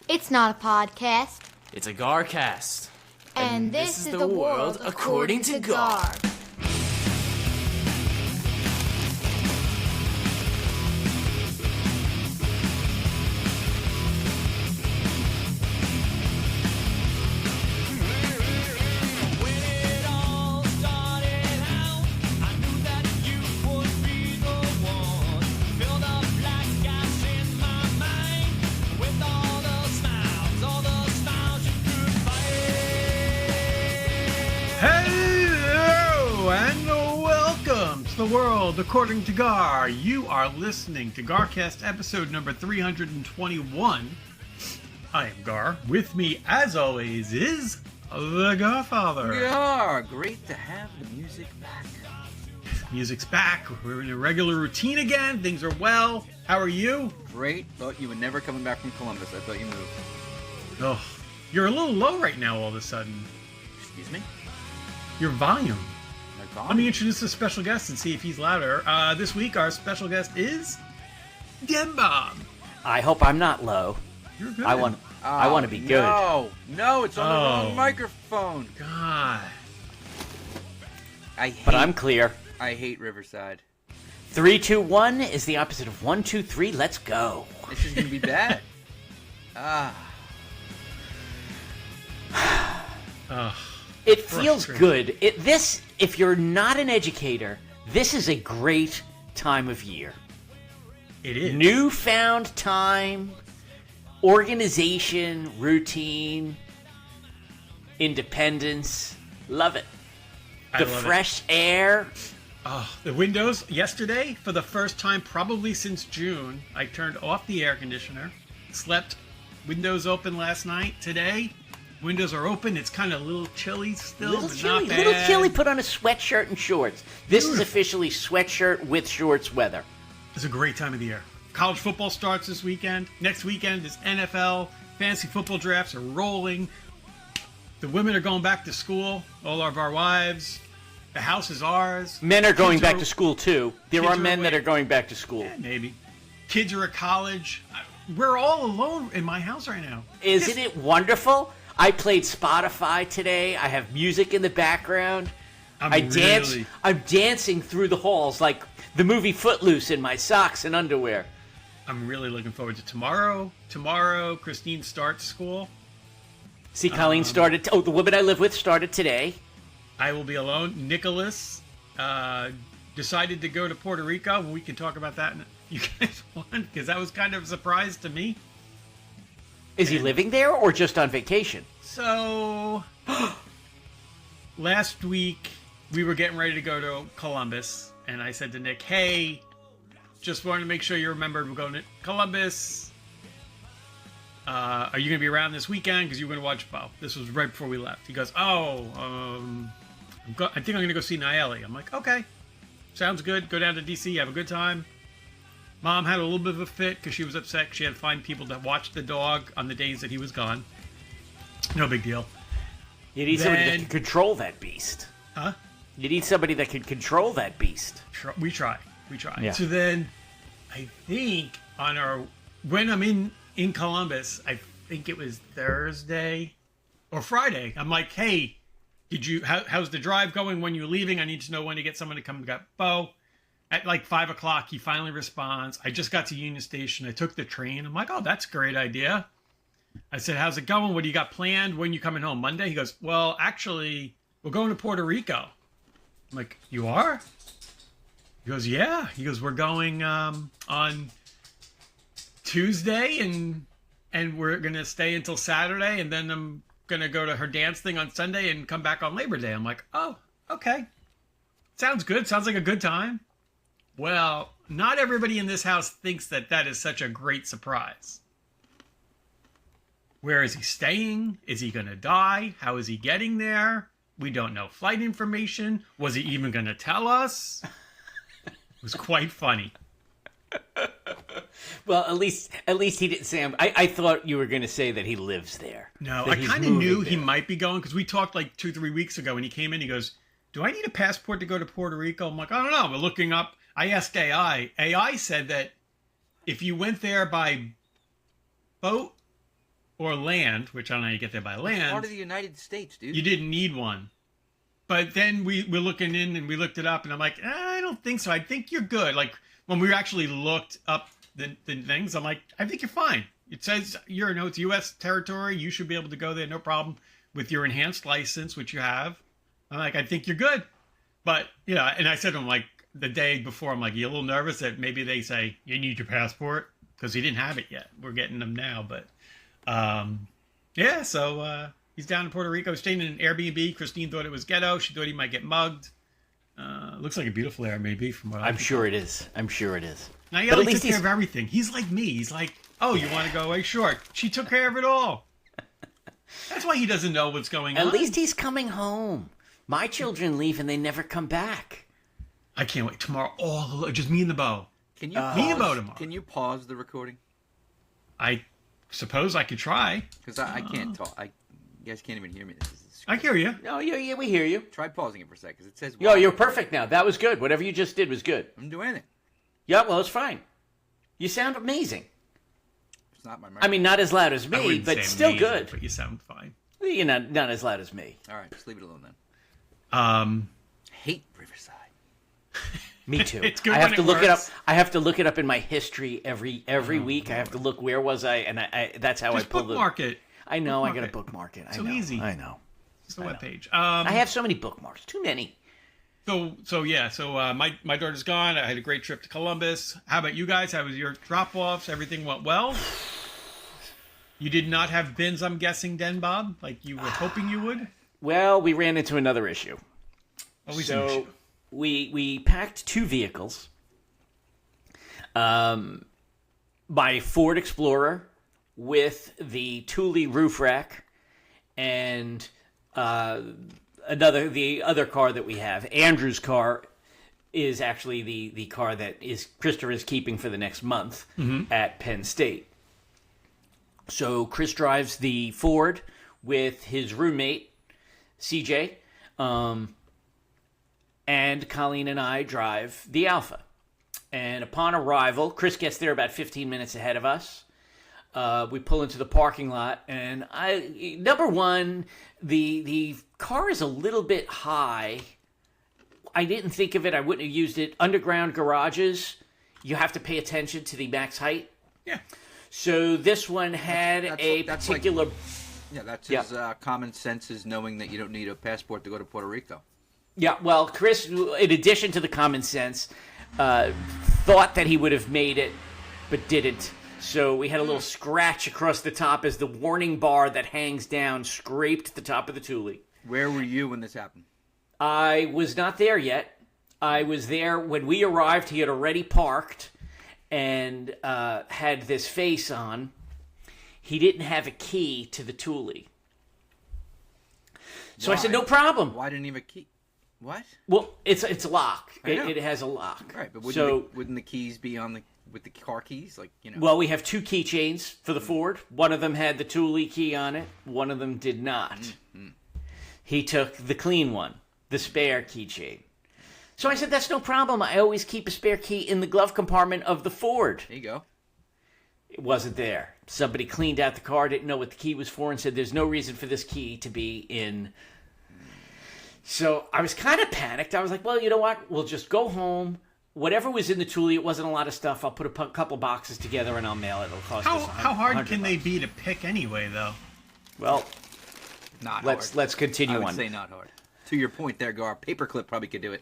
It's not a podcast. It's a Garcast. And this is the world according to Gar. The world according to Gar. You are listening to Garcast episode number 321. I am Gar. With me, as always, is the Garfather. Gar, great to have the music back. Music's back. We're in a regular routine again. Things are well. How are you? Great. Thought you were never coming back from Columbus. I thought you moved. Oh, you're a little low right now all of a sudden. Excuse me? Your volume. Let Let me introduce a special guest and see if he's louder. This week, our special guest is Demba. I hope I'm not low. You're good. I want to be good. No, it's on the wrong microphone. God. But I'm clear. I hate Riverside. 3, 2, 1 is the opposite of 1, 2, 3. Let's go. This is gonna be bad. It feels good. If you're not an educator, this is a great time of year. It is. Newfound time, organization, routine, independence. Love it. The fresh air. Oh, the windows. Yesterday, for the first time probably since June, I turned off the air conditioner, slept, windows open last night. Today, windows are open. It's kind of a little chilly still, but not bad. Little chilly. Put on a sweatshirt and shorts. This is officially sweatshirt with shorts weather. It's a great time of the year. College football starts this weekend. Next weekend is NFL. Fantasy football drafts are rolling. The women are going back to school. All of our wives. The house is ours. Men are going back to school, too. There are men that are going back to school. Yeah, maybe. Kids are at college. We're all alone in my house right now. Isn't it wonderful? I played Spotify today. I have music in the background. I'm dancing through the halls like the movie Footloose in my socks and underwear. I'm really looking forward to tomorrow. Tomorrow, Christine starts school. See, Colleen started. The woman I live with started today. I will be alone. Nicholas decided to go to Puerto Rico. We can talk about that if you guys want, because that was kind of a surprise to me. Is he living there or just on vacation? So, last week, we were getting ready to go to Columbus, and I said to Nick, hey, just wanted to make sure you remembered we're going to Columbus. Are you going to be around this weekend? Because you were going to watch Bo. This was right before we left. He goes, I think I'm going to go see Nayeli. I'm like, okay, sounds good. Go down to D.C., have a good time. Mom had a little bit of a fit because she was upset. She had to find people to watch the dog on the days that he was gone. No big deal. You need somebody that can control that beast. Huh? You need somebody that can control that beast. We try. Yeah. So then, I think when I'm in Columbus, I think it was Thursday or Friday. I'm like, hey, how's the drive going? When you're leaving? I need to know when to get someone to come get Bo. At like 5 o'clock, he finally responds. I just got to Union Station. I took the train. I'm like, oh, that's a great idea. I said, how's it going? What do you got planned? When you coming home? Monday? He goes, well, actually, we're going to Puerto Rico. I'm like, you are? He goes, yeah. He goes, we're going on Tuesday, and we're going to stay until Saturday, and then I'm going to go to her dance thing on Sunday and come back on Labor Day. I'm like, oh, okay. Sounds good. Sounds like a good time. Well, not everybody in this house thinks that is such a great surprise. Where is he staying? Is he going to die? How is he getting there? We don't know flight information. Was he even going to tell us? It was quite funny. Well, at least he didn't say. I thought you were going to say that he lives there. No, I kind of knew he might be going because we talked like 2-3 weeks ago, and he came in. He goes, "Do I need a passport to go to Puerto Rico?" I'm like, "I don't know." We're looking up. I asked AI. AI said that if you went there by boat, or land, which I don't know how you get there by land. Part of the United States, dude. You didn't need one. But then we're looking in and we looked it up, and I'm like, I don't think so. I think you're good. Like, when we actually looked up the things, I'm like, I think you're fine. It says it's U.S. territory. You should be able to go there, no problem, with your enhanced license, which you have. I'm like, I think you're good. But, and I said to him, like, the day before, I'm like, you a little nervous that maybe they say, you need your passport? Because he didn't have it yet. We're getting them now, but... so he's down in Puerto Rico, staying in an Airbnb. Christine thought it was ghetto. She thought he might get mugged. Looks like a beautiful Airbnb from what I'm sure it is. I'm sure it is. Now he only took care of everything. He's like me. He's like, oh, you want to go away? Sure. She took care of it all. That's why he doesn't know what's going on. At least he's coming home. My children leave and they never come back. I can't wait. Tomorrow, just me and the Bo. Can you me and Bo tomorrow. Can you pause the recording? I suppose I could try. Because I can't talk. You guys can't even hear me. I hear you. No, yeah, we hear you. Try pausing it for a second, because it says... Yo, you're perfect now. That was good. Whatever you just did was good. I'm doing it. Yeah, well, it's fine. You sound amazing. It's not my microphone. I mean, not as loud as me, but still amazing, good. But you sound fine. You're not as loud as me. All right, just leave it alone then. Hate Riverside. Me too. It's good I have when to it look it up. works. I have to look it up in my history every week. I have to look where was I, and that's how Just I pull bookmark it. I know. I Bookmark got to it. bookmark it. So easy. I know. It's the webpage. I have so many bookmarks. Too many. So my daughter's gone. I had a great trip to Columbus. How about you guys? How was your drop-offs? Everything went well? You did not have bins, I'm guessing, Den Bob, like you were hoping you would? Well, we ran into another issue. Always an issue. We packed two vehicles. My Ford Explorer with the Thule roof rack, and the other car that we have, Andrew's car, is actually the car that Krista is keeping for the next month at Penn State. So Chris drives the Ford with his roommate, CJ, and Colleen and I drive the Alpha. And upon arrival, Chris gets there about 15 minutes ahead of us. We pull into the parking lot, and number one, the car is a little bit high. I didn't think of it. I wouldn't have used it. Underground garages, you have to pay attention to the max height. Yeah. So this one had that's particular... that's his common sense, is knowing that you don't need a passport to go to Puerto Rico. Yeah, well, Chris, in addition to the common sense, thought that he would have made it, but didn't. So we had a little scratch across the top as the warning bar that hangs down scraped the top of the Thule. Where were you when this happened? I was not there yet. I was there when we arrived. He had already parked and had this face on. He didn't have a key to the Thule. So I said, no problem. Why didn't he have a key? What? Well, it's a lock. I know. It has a lock. Right, but wouldn't the keys be with the car keys? Well, we have two keychains for the Ford. One of them had the Thule key on it. One of them did not. He took the clean one, the spare keychain. So I said, that's no problem. I always keep a spare key in the glove compartment of the Ford. There you go. It wasn't there. Somebody cleaned out the car, didn't know what the key was for, and said, there's no reason for this key to be in. So I was kind of panicked. I was like, well, you know what? We'll just go home. Whatever was in the Thule, it wasn't a lot of stuff. I'll put a couple boxes together and I'll mail it. It'll cost us How hard can they $100. be to pick anyway, though? Well, Not let's hard. continue I would on. say not hard. To your point there, Gar, Paperclip probably could do it.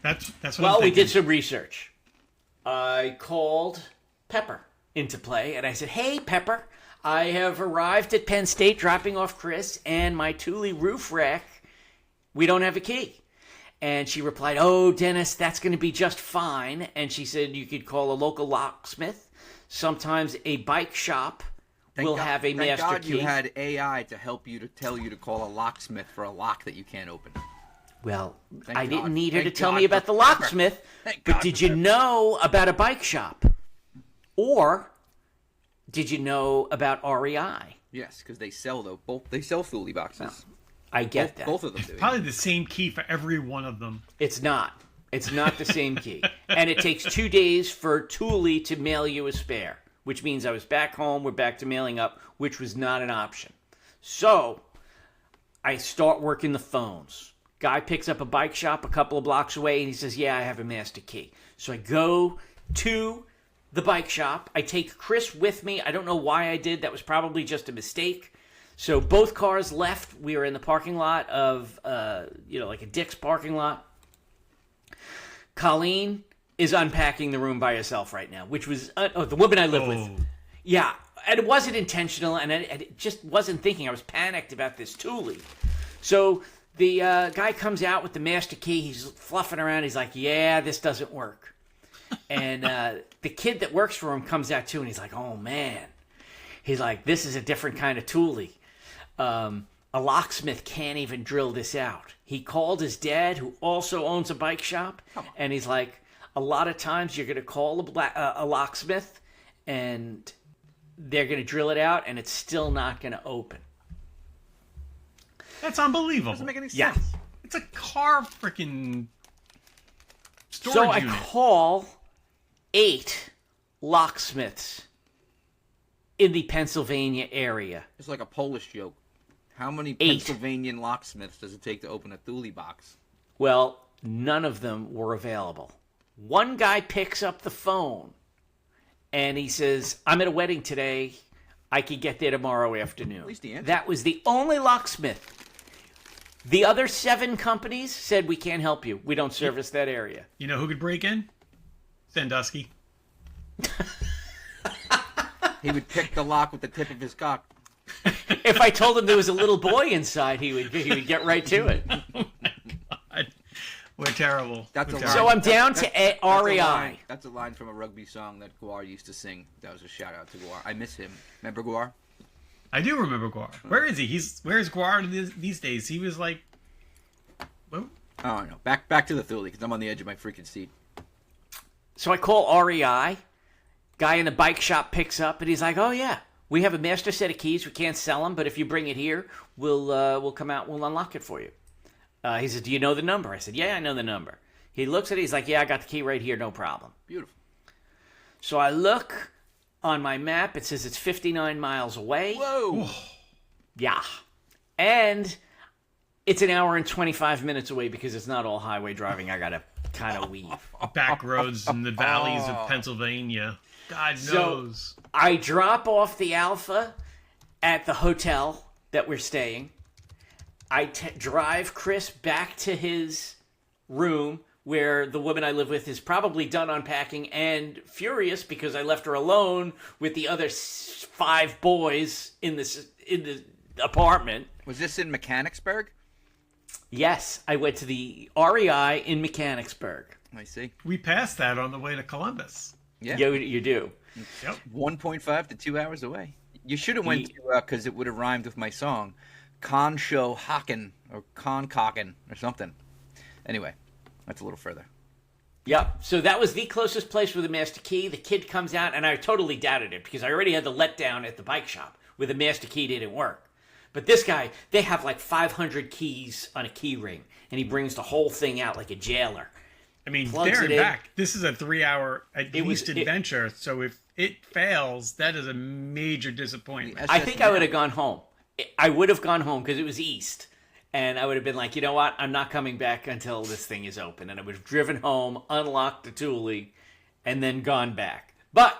That's what Well, I'm we thinking. did some research. I called Pepper into play, and I said, hey, Pepper, I have arrived at Penn State dropping off Chris and my Thule roof rack. We don't have a key. And she replied, oh, Dennis, that's going to be just fine. And she said you could call a local locksmith. Sometimes a bike shop will have a master God key. You had AI to help you, to tell you to call a locksmith for a lock that you can't open. Well, Thank I God. didn't need her to Thank tell God me about for the Pepper. locksmith. Thank But God did for you Pepper. know about a bike shop? Or did you know about REI? Yes, because they sell they sell Thule boxes. I get that. Both of them do. Probably the same key for every one of them. It's not. It's not the same key. And it takes 2 days for Thule to mail you a spare. which means I was back home. We're back to mailing up, which was not an option. So I start working the phones. Guy picks up a bike shop a couple of blocks away, and he says, yeah, I have a Masterkey. So I go to the bike shop. I take Chris with me. I don't know why I did. That was probably just a mistake. So both cars left. We were in the parking lot of, like a Dick's parking lot. Colleen is unpacking the room by herself right now, which was the woman I live with. Yeah, and it wasn't intentional, and I just wasn't thinking. I was panicked about this Thule. So the guy comes out with the Masterkey. He's fluffing around. He's like, yeah, this doesn't work. And the kid that works for him comes out too, and he's like, oh, man. He's like, this is a different kind of Thule. A locksmith can't even drill this out. He called his dad, who also owns a bike shop, and he's like, a lot of times you're going to call a locksmith, and they're going to drill it out, and it's still not going to open. That's unbelievable. Doesn't make any sense. Yeah. It's a car freaking storage So I unit. call 8 locksmiths in the Pennsylvania area. It's like a Polish joke. How many 8. Pennsylvania locksmiths does it take to open a Thule box? Well, none of them were available. One guy picks up the phone, and he says, I'm at a wedding today. I could get there tomorrow afternoon. At least he answered. That was the only locksmith. The other 7 companies said, we can't help you. We don't service that area. You know who could break in? Sandusky. He would pick the lock with the tip of his cock. If I told him there was a little boy inside, he would get right to it. Oh my God. We're terrible. That's We're a terrible. So I'm down to REI. That's a line from a rugby song that Guar used to sing. That was a shout out to Guar. I miss him. Remember Guar? I do remember Guar. Where is he? Where's Guar these days? He was like, well, Oh no. Back to the Thule because I'm on the edge of my freaking seat. So I call REI. Guy in the bike shop picks up, and he's like, oh, yeah, we have a master set of keys. We can't sell them, but if you bring it here, we'll come out, we'll unlock it for you. He said, do you know the number? I said, yeah, I know the number. He looks at it. He's like, yeah, I got the key right here. No problem. Beautiful. So I look on my map. It says it's 59 miles away. Whoa. Yeah. And it's an hour and 25 minutes away because it's not all highway driving. I got to kind of weave. back roads in the valleys of Pennsylvania. God knows. So I drop off the Alpha at the hotel that we're staying. I drive Chris back to his room where the woman I live with is probably done unpacking and furious because I left her alone with the other 5 boys in the apartment. Was this in Mechanicsburg? Yes, I went to the REI in Mechanicsburg. I see. We passed that on the way to Columbus. Yeah. You do. Yep. 1.5 to 2 hours away. You should have went to, because it would have rhymed with my song, Conshohocken or Concocken or something. Anyway, that's a little further. Yep. So that was the closest place with a Masterkey. The kid comes out, and I totally doubted it because I already had the letdown at the bike shop where the Masterkey didn't work. But this guy, they have like 500 keys on a key ring, and he brings the whole thing out like a jailer. I mean, Plugs there it and in. back. This is a 3-hour at least adventure. So if it fails, that is a major disappointment. I think I would have gone home. I would have gone home because it was east. And I would have been like, you know what? I'm not coming back until this thing is open. And I would have driven home, unlocked the Thule, and then gone back. But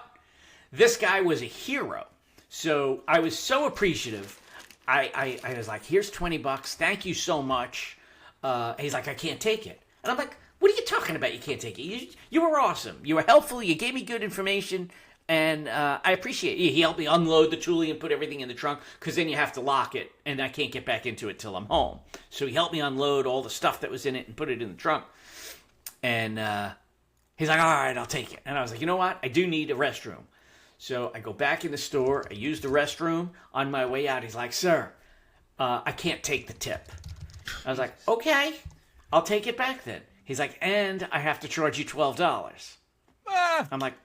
this guy was a hero. So I was so appreciative. I was like, here's $20. Thank you so much. He's like, I can't take it. And I'm like, what are you talking about? You can't take it. You were awesome. You were helpful. You gave me good information. And I appreciate it. He helped me unload the Thule and put everything in the trunk because then you have to lock it and I can't get back into it till I'm home. So he helped me unload all the stuff that was in it and put it in the trunk. And he's like, all right, I'll take it. And I was like, you know what? I do need a restroom. So I go back in the store. I use the restroom. On my way out, he's like, sir, I can't take the tip. I was like, okay, I'll take it back then. He's like, and I have to charge you $12. I'm like,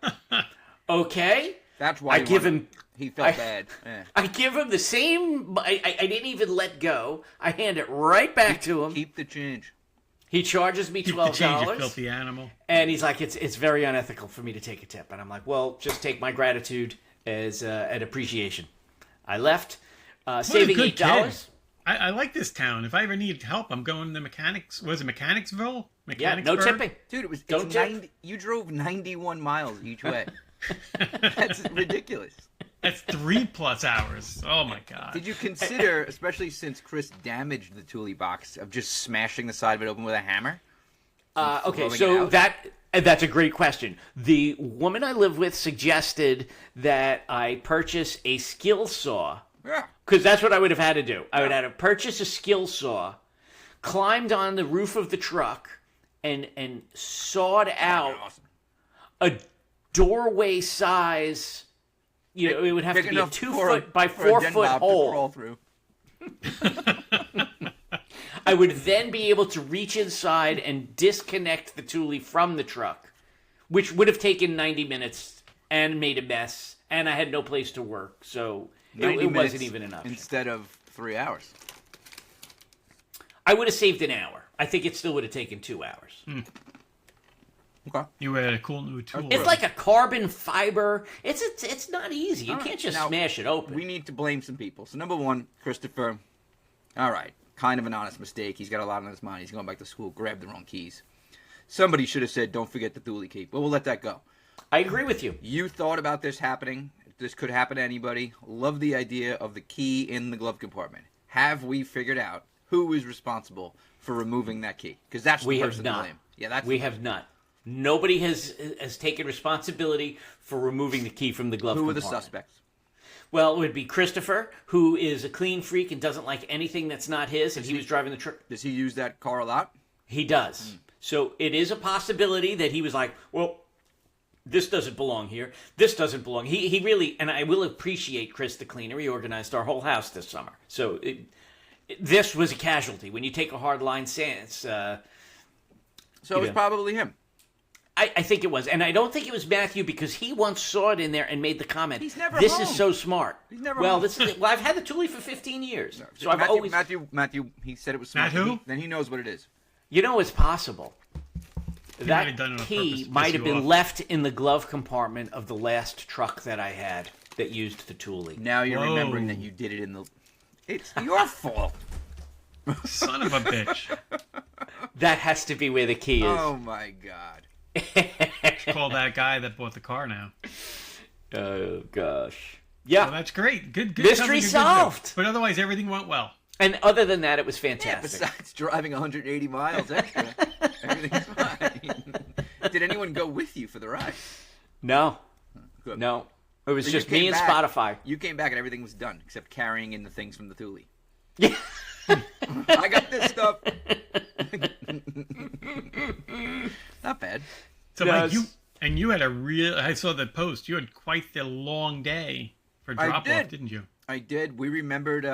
okay. That's why he felt bad. Yeah. I give him the same. I didn't even let go. I hand it right back to him. Keep the change. He charges me $12. Keep the change, you filthy animal. And he's like, it's very unethical for me to take a tip. And I'm like, well, just take my gratitude as an appreciation. I left, What saving a good $8. kid. I like this town. If I ever need help, I'm going to Mechanics. Was it Mechanicsville? Yeah, no tipping. Dude, it's Don't tip. 90, you drove 91 miles each way. That's ridiculous. That's 3+ hours. Oh my god. Did you consider, especially since Chris damaged the Thule box, of just smashing the side of it open with a hammer? Okay, throwing it so out? that's a great question. The woman I live with suggested that I purchase a skill saw, Yeah. because that's what I would have had to do. I would have had to purchase a skill saw, climbed on the roof of the truck, and sawed out Awesome. a doorway size. You know, it would have Big to be a enough 2 for foot by for a 4 den foot bob to hole. crawl through. I would then be able to reach inside and disconnect the Thule from the truck, which would have taken 90 minutes and made a mess, and I had no place to work, so it 90 wasn't minutes even enough. Instead of 3 hours. I would have saved an hour. I think it still would have taken 2 hours. Okay. You had a cool new tool. It's like a carbon fiber. It's not easy. You can't just Now, smash it open. We need to blame some people. So, number one, Christopher. All right. Kind of an honest mistake. He's got a lot on his mind. He's going back to school. Grabbed the wrong keys. Somebody should have said, don't forget the Thule key. But we'll let that go. I agree with you. You thought about this happening. This could happen to anybody. Love the idea of the key in the glove compartment. Have we figured out who is responsible for removing that key? Because that's the We have person to not. blame. Yeah, that's We have not. Nobody has taken responsibility for removing the key from the glove Who are compartment. the suspects? Well, it would be Christopher, who is a clean freak and doesn't like anything that's not his, and he was driving the truck. Does he use that car a lot? He does. So it is a possibility that he was like, well, this doesn't belong here. This doesn't belong. He really, and I will appreciate Chris the cleaner. He organized our whole house this summer. So this was a casualty. When you take a hard line stance, So it's probably him. I think it was. And I don't think it was Matthew because he once saw it in there and made the comment, He's never this home. is so smart. He's never well, home. this is, well, I've had the Thule for 15 years. So I've Matthew, always... Matthew, he said it was smart. Matt who? Then he knows what it is. You know, it's possible. might That have done it on purpose key to might piss have you been off. left in the glove compartment of the last truck that I had that used the Thule. Now you're Whoa. remembering that you did it in the... It's your fault. Son of a bitch. That has to be where the key is. Oh, my God. Call that guy that bought the car now. Oh, gosh. Well, Yeah. that's great. Good. Mystery sounds like a good solved. joke. But otherwise, everything went well. And other than that, it was Yeah, fantastic. besides driving 180 miles extra, everything's fine. Did anyone go with you for the ride? No. Good. No. It was So you just me came and back- Spotify. You came back and everything was done, except carrying in the things from the Thule. Yeah. I got this stuff. Not bad. So, No, Mike, it's- you had a real. I saw the post. You had quite the long day for I drop did. off, didn't you? I did. We remembered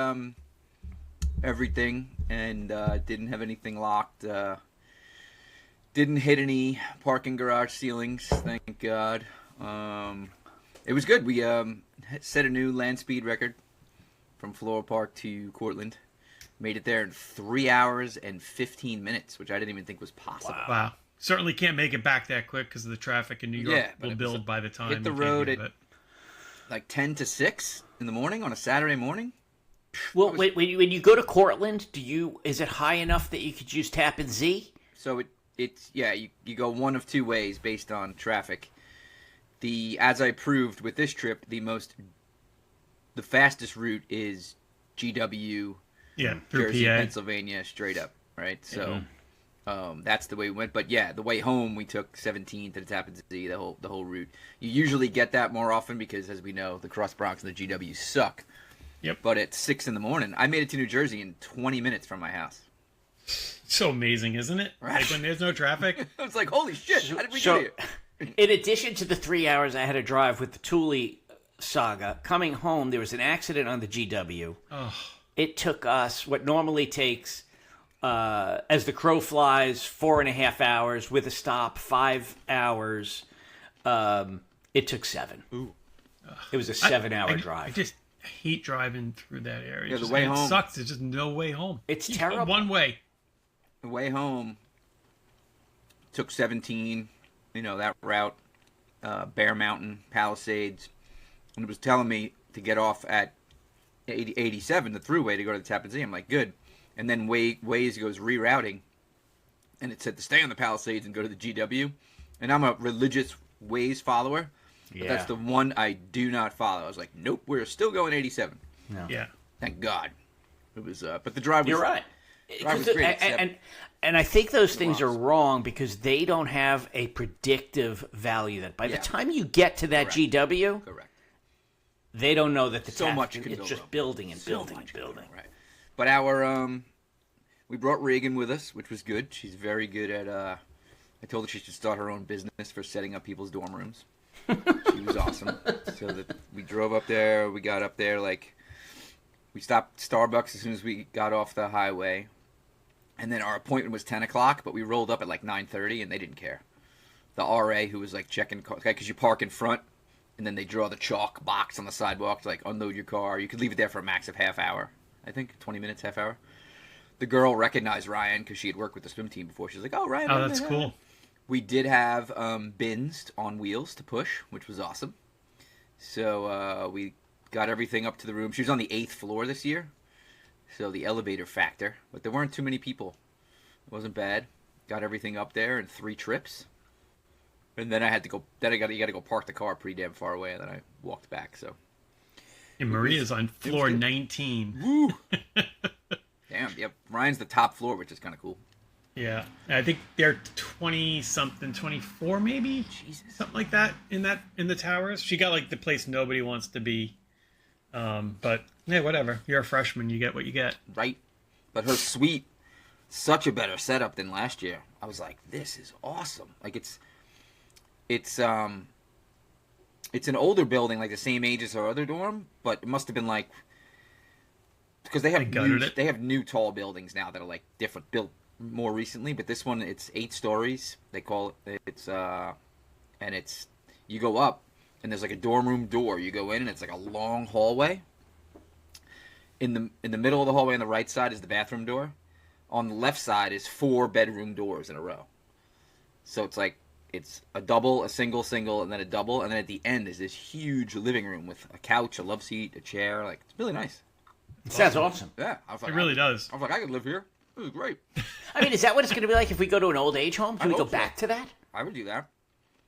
everything and didn't have anything locked. Didn't hit any parking garage ceilings, thank God. It was good. We set a new land speed record from Floral Park to Cortland. Made it there in 3 hours and 15 minutes, which I didn't even think was possible. Wow. Certainly can't make it back that quick because of the traffic in New York Yeah, but will it was build by the time hit the you can't road get at- it. Like 10 to 6 in the morning on a Saturday morning? Well, when you go to Cortland, is it high enough that you could use Tappan Z? So it's you go one of two ways based on traffic. As I proved with this trip, the fastest route is GW Yeah, through Jersey, PA. Pennsylvania, straight up, right? So that's the way we went. But yeah, the way home we took 17 to the Tappan Zee, the whole route. You usually get that more often because, as we know, the Cross Bronx and the GW suck. Yep. But at 6 in the morning, I made it to New Jersey in 20 minutes from my house. So amazing, isn't it? Right. Like when there's no traffic. I was like, holy shit, how did we So- get here? In addition to the 3 hours I had to drive with the Thule saga, coming home, there was an accident on the GW. Oh, It took us what normally takes, as the crow flies, 4.5 hours with a stop, 5 hours. It took 7. Ooh. It was a 7-hour I drive. just hate driving through that area. Yeah, the Just- way it home. sucks. There's just no way home. It's You go terrible. One way. The way home took 17, that route, Bear Mountain, Palisades, and it was telling me to get off at 87, the throughway, to go to the Tappan Zee. I'm like, good. And then Waze goes rerouting, and it said to stay on the Palisades and go to the GW. And I'm a religious Waze follower, but that's the one I do not follow. I was like, nope, we're still going 87. No. Yeah. Thank God. It was, but the drive was. You're right. Drive was great, and I think those things are wrong because they don't have a predictive value. That by the time you get to that GW, they don't know that the much it's just building and building and building. Right. But our we brought Reagan with us, which was good. She's very good at. I told her she should start her own business for setting up people's dorm rooms. She was awesome. So we drove up there. We got up there we stopped Starbucks as soon as we got off the highway, and then our appointment was 10 o'clock. But we rolled up at 9:30, and they didn't care. The RA who was checking cars, because you park in front, and then they draw the chalk box on the sidewalk to unload your car. You could leave it there for a max of half hour. I think 20 minutes, half hour. The girl recognized Ryan because she had worked with the swim team before. She's like, "Oh, Ryan." Oh, that's cool. We did have bins on wheels to push, which was awesome. So we got everything up to the room. She was on the 8th floor this year, so the elevator factor. But there weren't too many people. It wasn't bad. Got everything up there in 3 trips. And then I had to go. Then you got to go park the car pretty damn far away, and then I walked back. So. And Maria's on floor 19. Woo! Damn. Yep. Ryan's the top floor, which is kind of cool. Yeah, I think they're 20-something, 24 maybe, something like that in the towers. She got the place nobody wants to be, but yeah, whatever. You're a freshman, you get what you get. Right, but her suite, such a better setup than last year. I was like, this is awesome. It's an older building, the same age as her other dorm, but it must have been because they have new tall buildings now that are different built more recently, but this one, it's 8 stories. They call it, and you go up, and there's a dorm room door. You go in, and it's a long hallway. In the middle of the hallway on the right side is the bathroom door. On the left side is 4 bedroom doors in a row. So it's a double, a single, and then a double, and then at the end is this huge living room with a couch, a love seat, a chair. It's really nice. It sounds awesome. Yeah, I was it really does. I was I could live here. It was great. I mean, is that what it's going to be like if we go to an old age home? Can we go back to that? I would do that.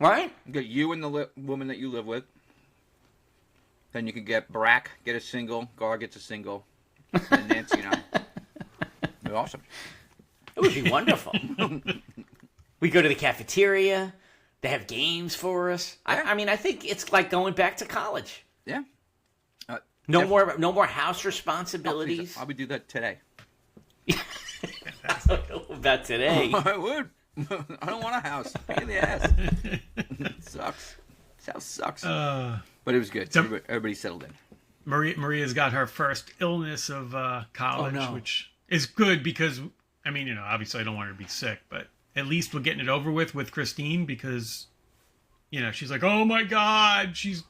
Right? Get you and the woman that you live with. Then you could get Barack, get a single. Gar gets a single. And Nancy and I. It'd be awesome. It would be wonderful. We go to the cafeteria. They have games for us. Yeah. I mean, I think it's like going back to college. Yeah. No more house responsibilities. I would do that today. I don't know about today. I would. I don't want a house. Pain in the ass. It sucks. This house sucks. But it was good. Everybody settled in. Maria's got her first illness of college, which is good because, obviously I don't want her to be sick, but at least we're getting it over with Christine because, she's like, oh my God, she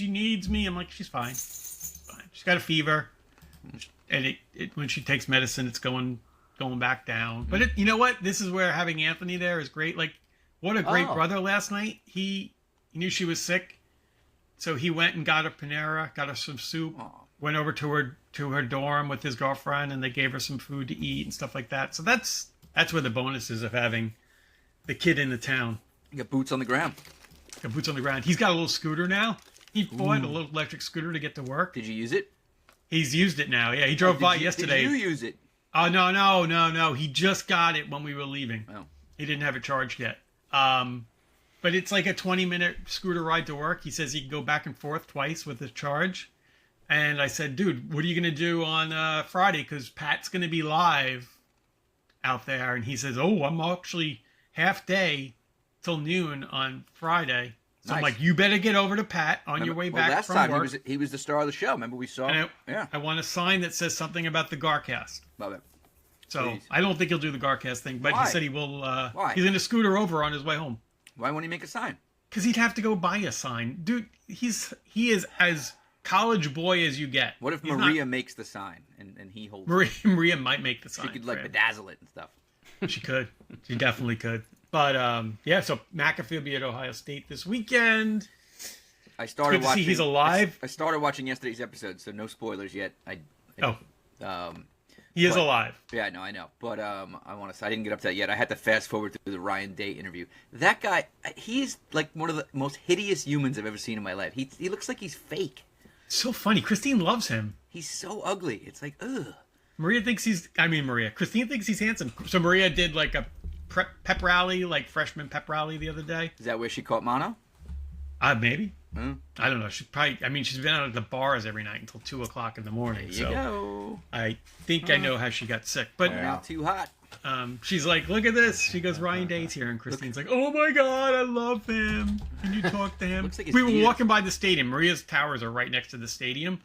needs me. I'm like, she's fine. She's got a fever. And when she takes medicine, it's going back down. But you know what? This is where having Anthony there is great. What a great brother last night. He knew she was sick, so he went and got a Panera, got her some soup, went over to her dorm with his girlfriend, and they gave her some food to eat and stuff like that. So that's where the bonus is of having the kid in the town. You got boots on the ground. Got boots on the ground. He's got a little scooter now. He bought a little electric scooter to get to work. Did you use it? He's used it now. Yeah, he drove by yesterday. Did you use it? Oh, no. He just got it when we were leaving. Oh. He didn't have it charged yet. But it's a 20-minute scooter ride to work. He says he can go back and forth twice with the charge. And I said, dude, what are you going to do on Friday? Because Pat's going to be live out there. And he says, oh, I'm actually half day till noon on Friday. So nice. I'm like, you better get over to Pat on your way back from work. Last time he was the star of the show. Remember we saw him? Yeah. I want a sign that says something about the Garcast. Love it. So Please. I don't think he'll do the Garcast thing, but Why? He said he will. Why? He's going to scooter over on his way home. Why won't he make a sign? Because he'd have to go buy a sign. Dude, he is as college boy as you get. What if Maria makes the sign and he holds it? Maria might make the sign. She could bedazzle it and stuff. She could. She definitely could. But, so McAfee will be at Ohio State this weekend. I started good to see watching. he's alive. I started watching yesterday's episode, so no spoilers yet. He is alive. Yeah, I know. But I want to. I didn't get up to that yet. I had to fast forward through the Ryan Day interview. That guy, he's like one of the most hideous humans I've ever seen in my life. He looks like he's fake. So funny. Christine loves him. He's so ugly. It's like, ugh. Christine thinks he's handsome. So Maria did like a pep rally, like freshman pep rally the other day. Is that where she caught mono? Maybe. I don't know. She's been out at the bars every night until 2:00 in the morning. There you go. I think I know how she got sick. But not too hot. She's like, look at this. She goes, Ryan Day's here. And Christine's like, oh my God, I love him. Can you talk to him? Like we were walking by the stadium. Maria's towers are right next to the stadium.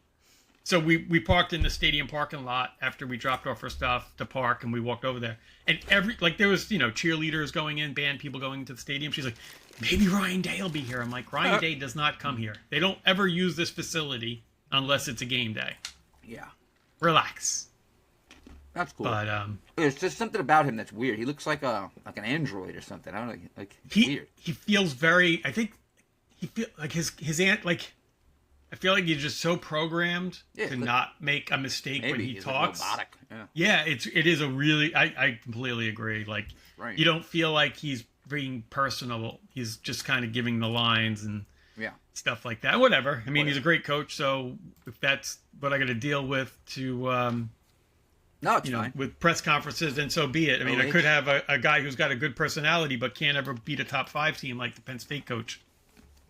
So we parked in the stadium parking lot after we dropped off our stuff to park, and we walked over there. And there was, cheerleaders going in, band people going into the stadium. She's like, maybe Ryan Day will be here. I'm like, Ryan Day does not come here. They don't ever use this facility unless it's a game day. Yeah. Relax. That's cool. But it's just something about him that's weird. He looks like an android or something. I don't know. Like weird. He feels very. I think he feels like his aunt. Like I feel like he's just so programmed to not make a mistake when he talks. Like robotic. Yeah, it is a really. I completely agree. Like you don't feel like he's being personable. He's just kind of giving the lines and stuff like that. Whatever. I mean, he's a great coach. So if that's what I got to deal with to. No, it's fine. With press conferences, then so be it. I mean, I could have a guy who's got a good personality but can't ever beat a top 5 team like the Penn State coach.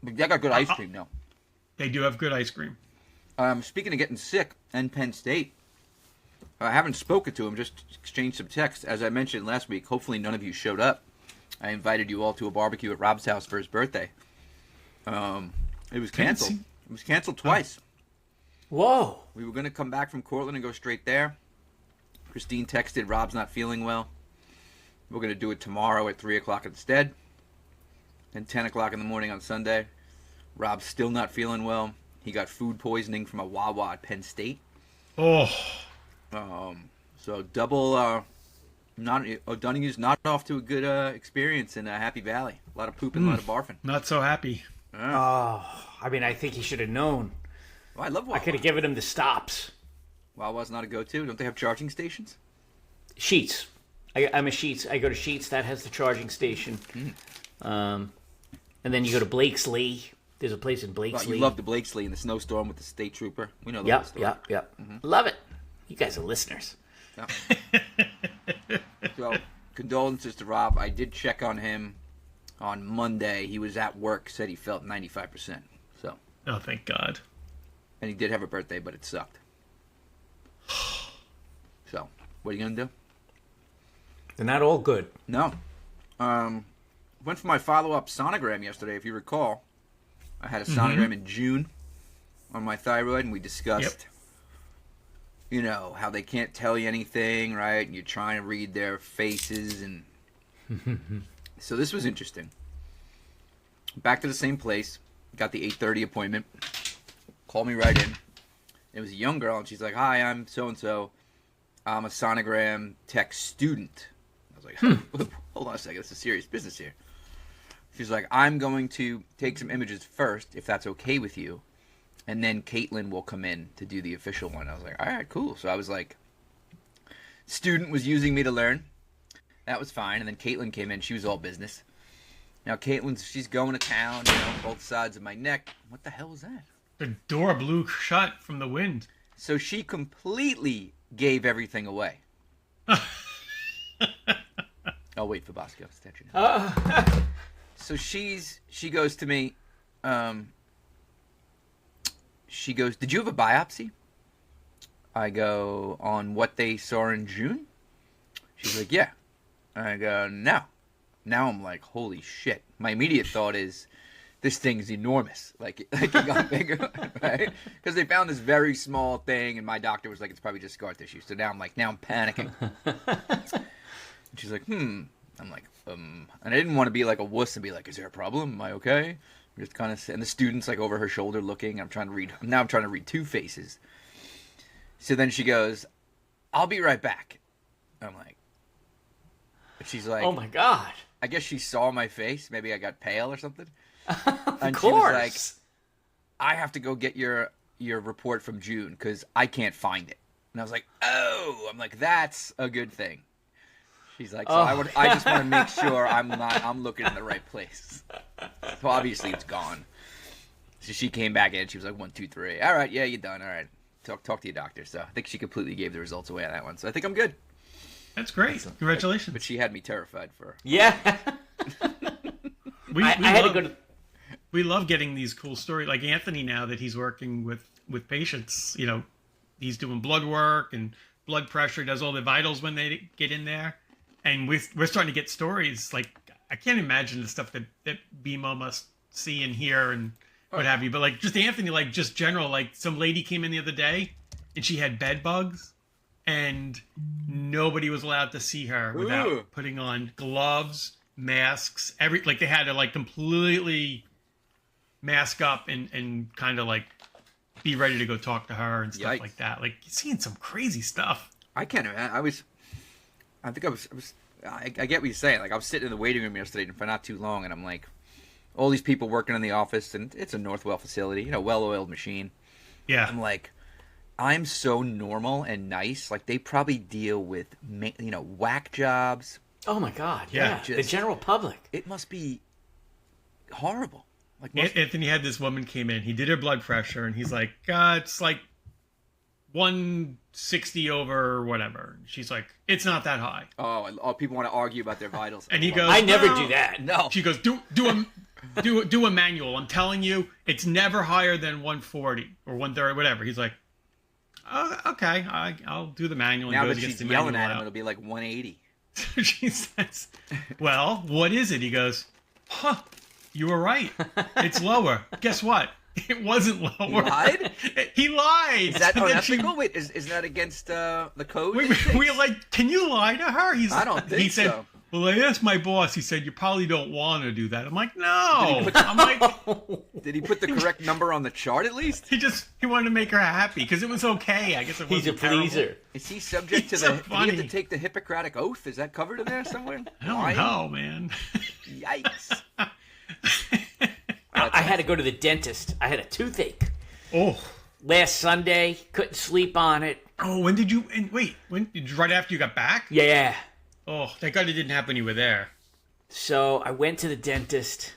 But they got good ice cream, though. They do have good ice cream. Speaking of getting sick and Penn State, I haven't spoken to him, just exchanged some texts. As I mentioned last week, hopefully none of you showed up. I invited you all to a barbecue at Rob's house for his birthday. It was canceled. It was canceled twice. Whoa. We were going to come back from Cortland and go straight there. Christine texted, Rob's not feeling well. We're going to do it tomorrow at 3 o'clock instead. And 10 o'clock in the morning on Sunday. Rob's still not feeling well. He got food poisoning from a Wawa at Penn State. Oh. So double, O'Donoghue's not off to a good experience in Happy Valley. A lot of pooping, a lot of barfing. Not so happy. I think he should have known. Well, I love Wawa. I could have given him the stops. Wawa's not a go-to. Don't they have charging stations? Sheets. I'm a Sheets. I go to Sheets. That has the charging station. And then you go to Blakesley. There's a place in Blakesley. Well, you love the Blakesley in the snowstorm with the state trooper. We know the story. Yep. Love it. You guys are listeners. Yeah. So, condolences to Rob. I did check on him on Monday. He was at work, said he felt 95%. So. Oh, thank God. And he did have a birthday, but it sucked. So, what are you going to do? They're not all good. No. Went for my follow-up sonogram yesterday, if you recall. I had a sonogram in June on my thyroid, and we discussed, how they can't tell you anything, right? And you're trying to read their faces. And so this was interesting. Back to the same place. Got the 8:30 appointment. Called me right in. It was a young girl, and she's like, hi, I'm so-and-so. I'm a sonogram tech student. I was like, hold on a second. This is serious business here. She's like, I'm going to take some images first, if that's okay with you. And then Caitlin will come in to do the official one. I was like, all right, cool. So I was like, student was using me to learn. That was fine. And then Caitlin came in. She was all business. Now, she's going to town, both sides of my neck. What the hell was that? The door blew shut from the wind. So she completely gave everything away. I'll wait for Bosco's attention. So she goes to me, she goes, did you have a biopsy? I go, on what they saw in June? She's like, yeah. I go, no. Now I'm like, holy shit. My immediate thought is, this thing's enormous. Like it got bigger, right? Because they found this very small thing, and my doctor was like, it's probably just scar tissue. So now I'm panicking. And she's like, I'm like, and I didn't want to be like a wuss and be like, is there a problem? Am I okay? I'm just kind of, and the student's like over her shoulder looking. I'm trying to read two faces. So then she goes, I'll be right back. I'm like, she's like, oh my God. I guess she saw my face. Maybe I got pale or something. Of and course. She was like, I have to go get your report from June because I can't find it. And I was like, oh, I'm like, that's a good thing. She's like, so I just want to make sure I'm looking in the right place. So obviously it's gone. So she came back in. She was like, 1, 2, 3. All right, yeah, you're done. All right, talk to your doctor. So I think she completely gave the results away on that one. So I think I'm good. That's great. Congratulations. But she had me terrified for. Yeah. We had to go to. We love getting these cool stories. Like Anthony, now that he's working with patients, you know, he's doing blood work and blood pressure, does all the vitals when they get in there. And we're starting to get stories. Like, I can't imagine the stuff that BMO must see and hear and what have you. But, like, just Anthony, like, just general. Like, some lady came in the other day, and she had bed bugs. And nobody was allowed to see her without putting on gloves, masks, like, they had to, like, completely mask up and kind of, like, be ready to go talk to her and stuff like that. Like, you're seeing some crazy stuff. I can't imagine. I get what you're saying. Like, I was sitting in the waiting room yesterday for not too long, and I'm like, all these people working in the office, and it's a Northwell facility, you know, well-oiled machine. Yeah. I'm like, I'm so normal and nice. Like, they probably deal with, you know, whack jobs. Oh, my God. Yeah. The general public. It must be horrible. Like, Anthony had this woman came in. He did her blood pressure, and he's like, it's like 160 over whatever. She's like, it's not that high. Oh, people want to argue about their vitals. And he goes, I never do that. No. She goes, do a manual. I'm telling you, it's never higher than 140 or 130, whatever. He's like, oh, okay, I'll do the manual. Now that she's yelling at him, it'll be like 180. She says, well, what is it? He goes, you were right. It's lower. Guess what? It wasn't lower. He lied? He lied. Is that unethical? Wait, is that against the code? We're like, can you lie to her? I don't think he said, so. Well, I asked my boss. He said, you probably don't want to do that. I'm like, no. Did he put the correct number on the chart at least? He wanted to make her happy because it was okay. I guess it wasn't He's a pleaser. terrible. Is he subject to the? Did he have to take the Hippocratic Oath? Is that covered in there somewhere? I don't know, man. Yikes. I had to go to the dentist. I had a toothache. Oh. Last Sunday, couldn't sleep on it. Oh, when did you? And wait, right after you got back? Yeah. Oh, thank God it didn't happen when you were there. So I went to the dentist,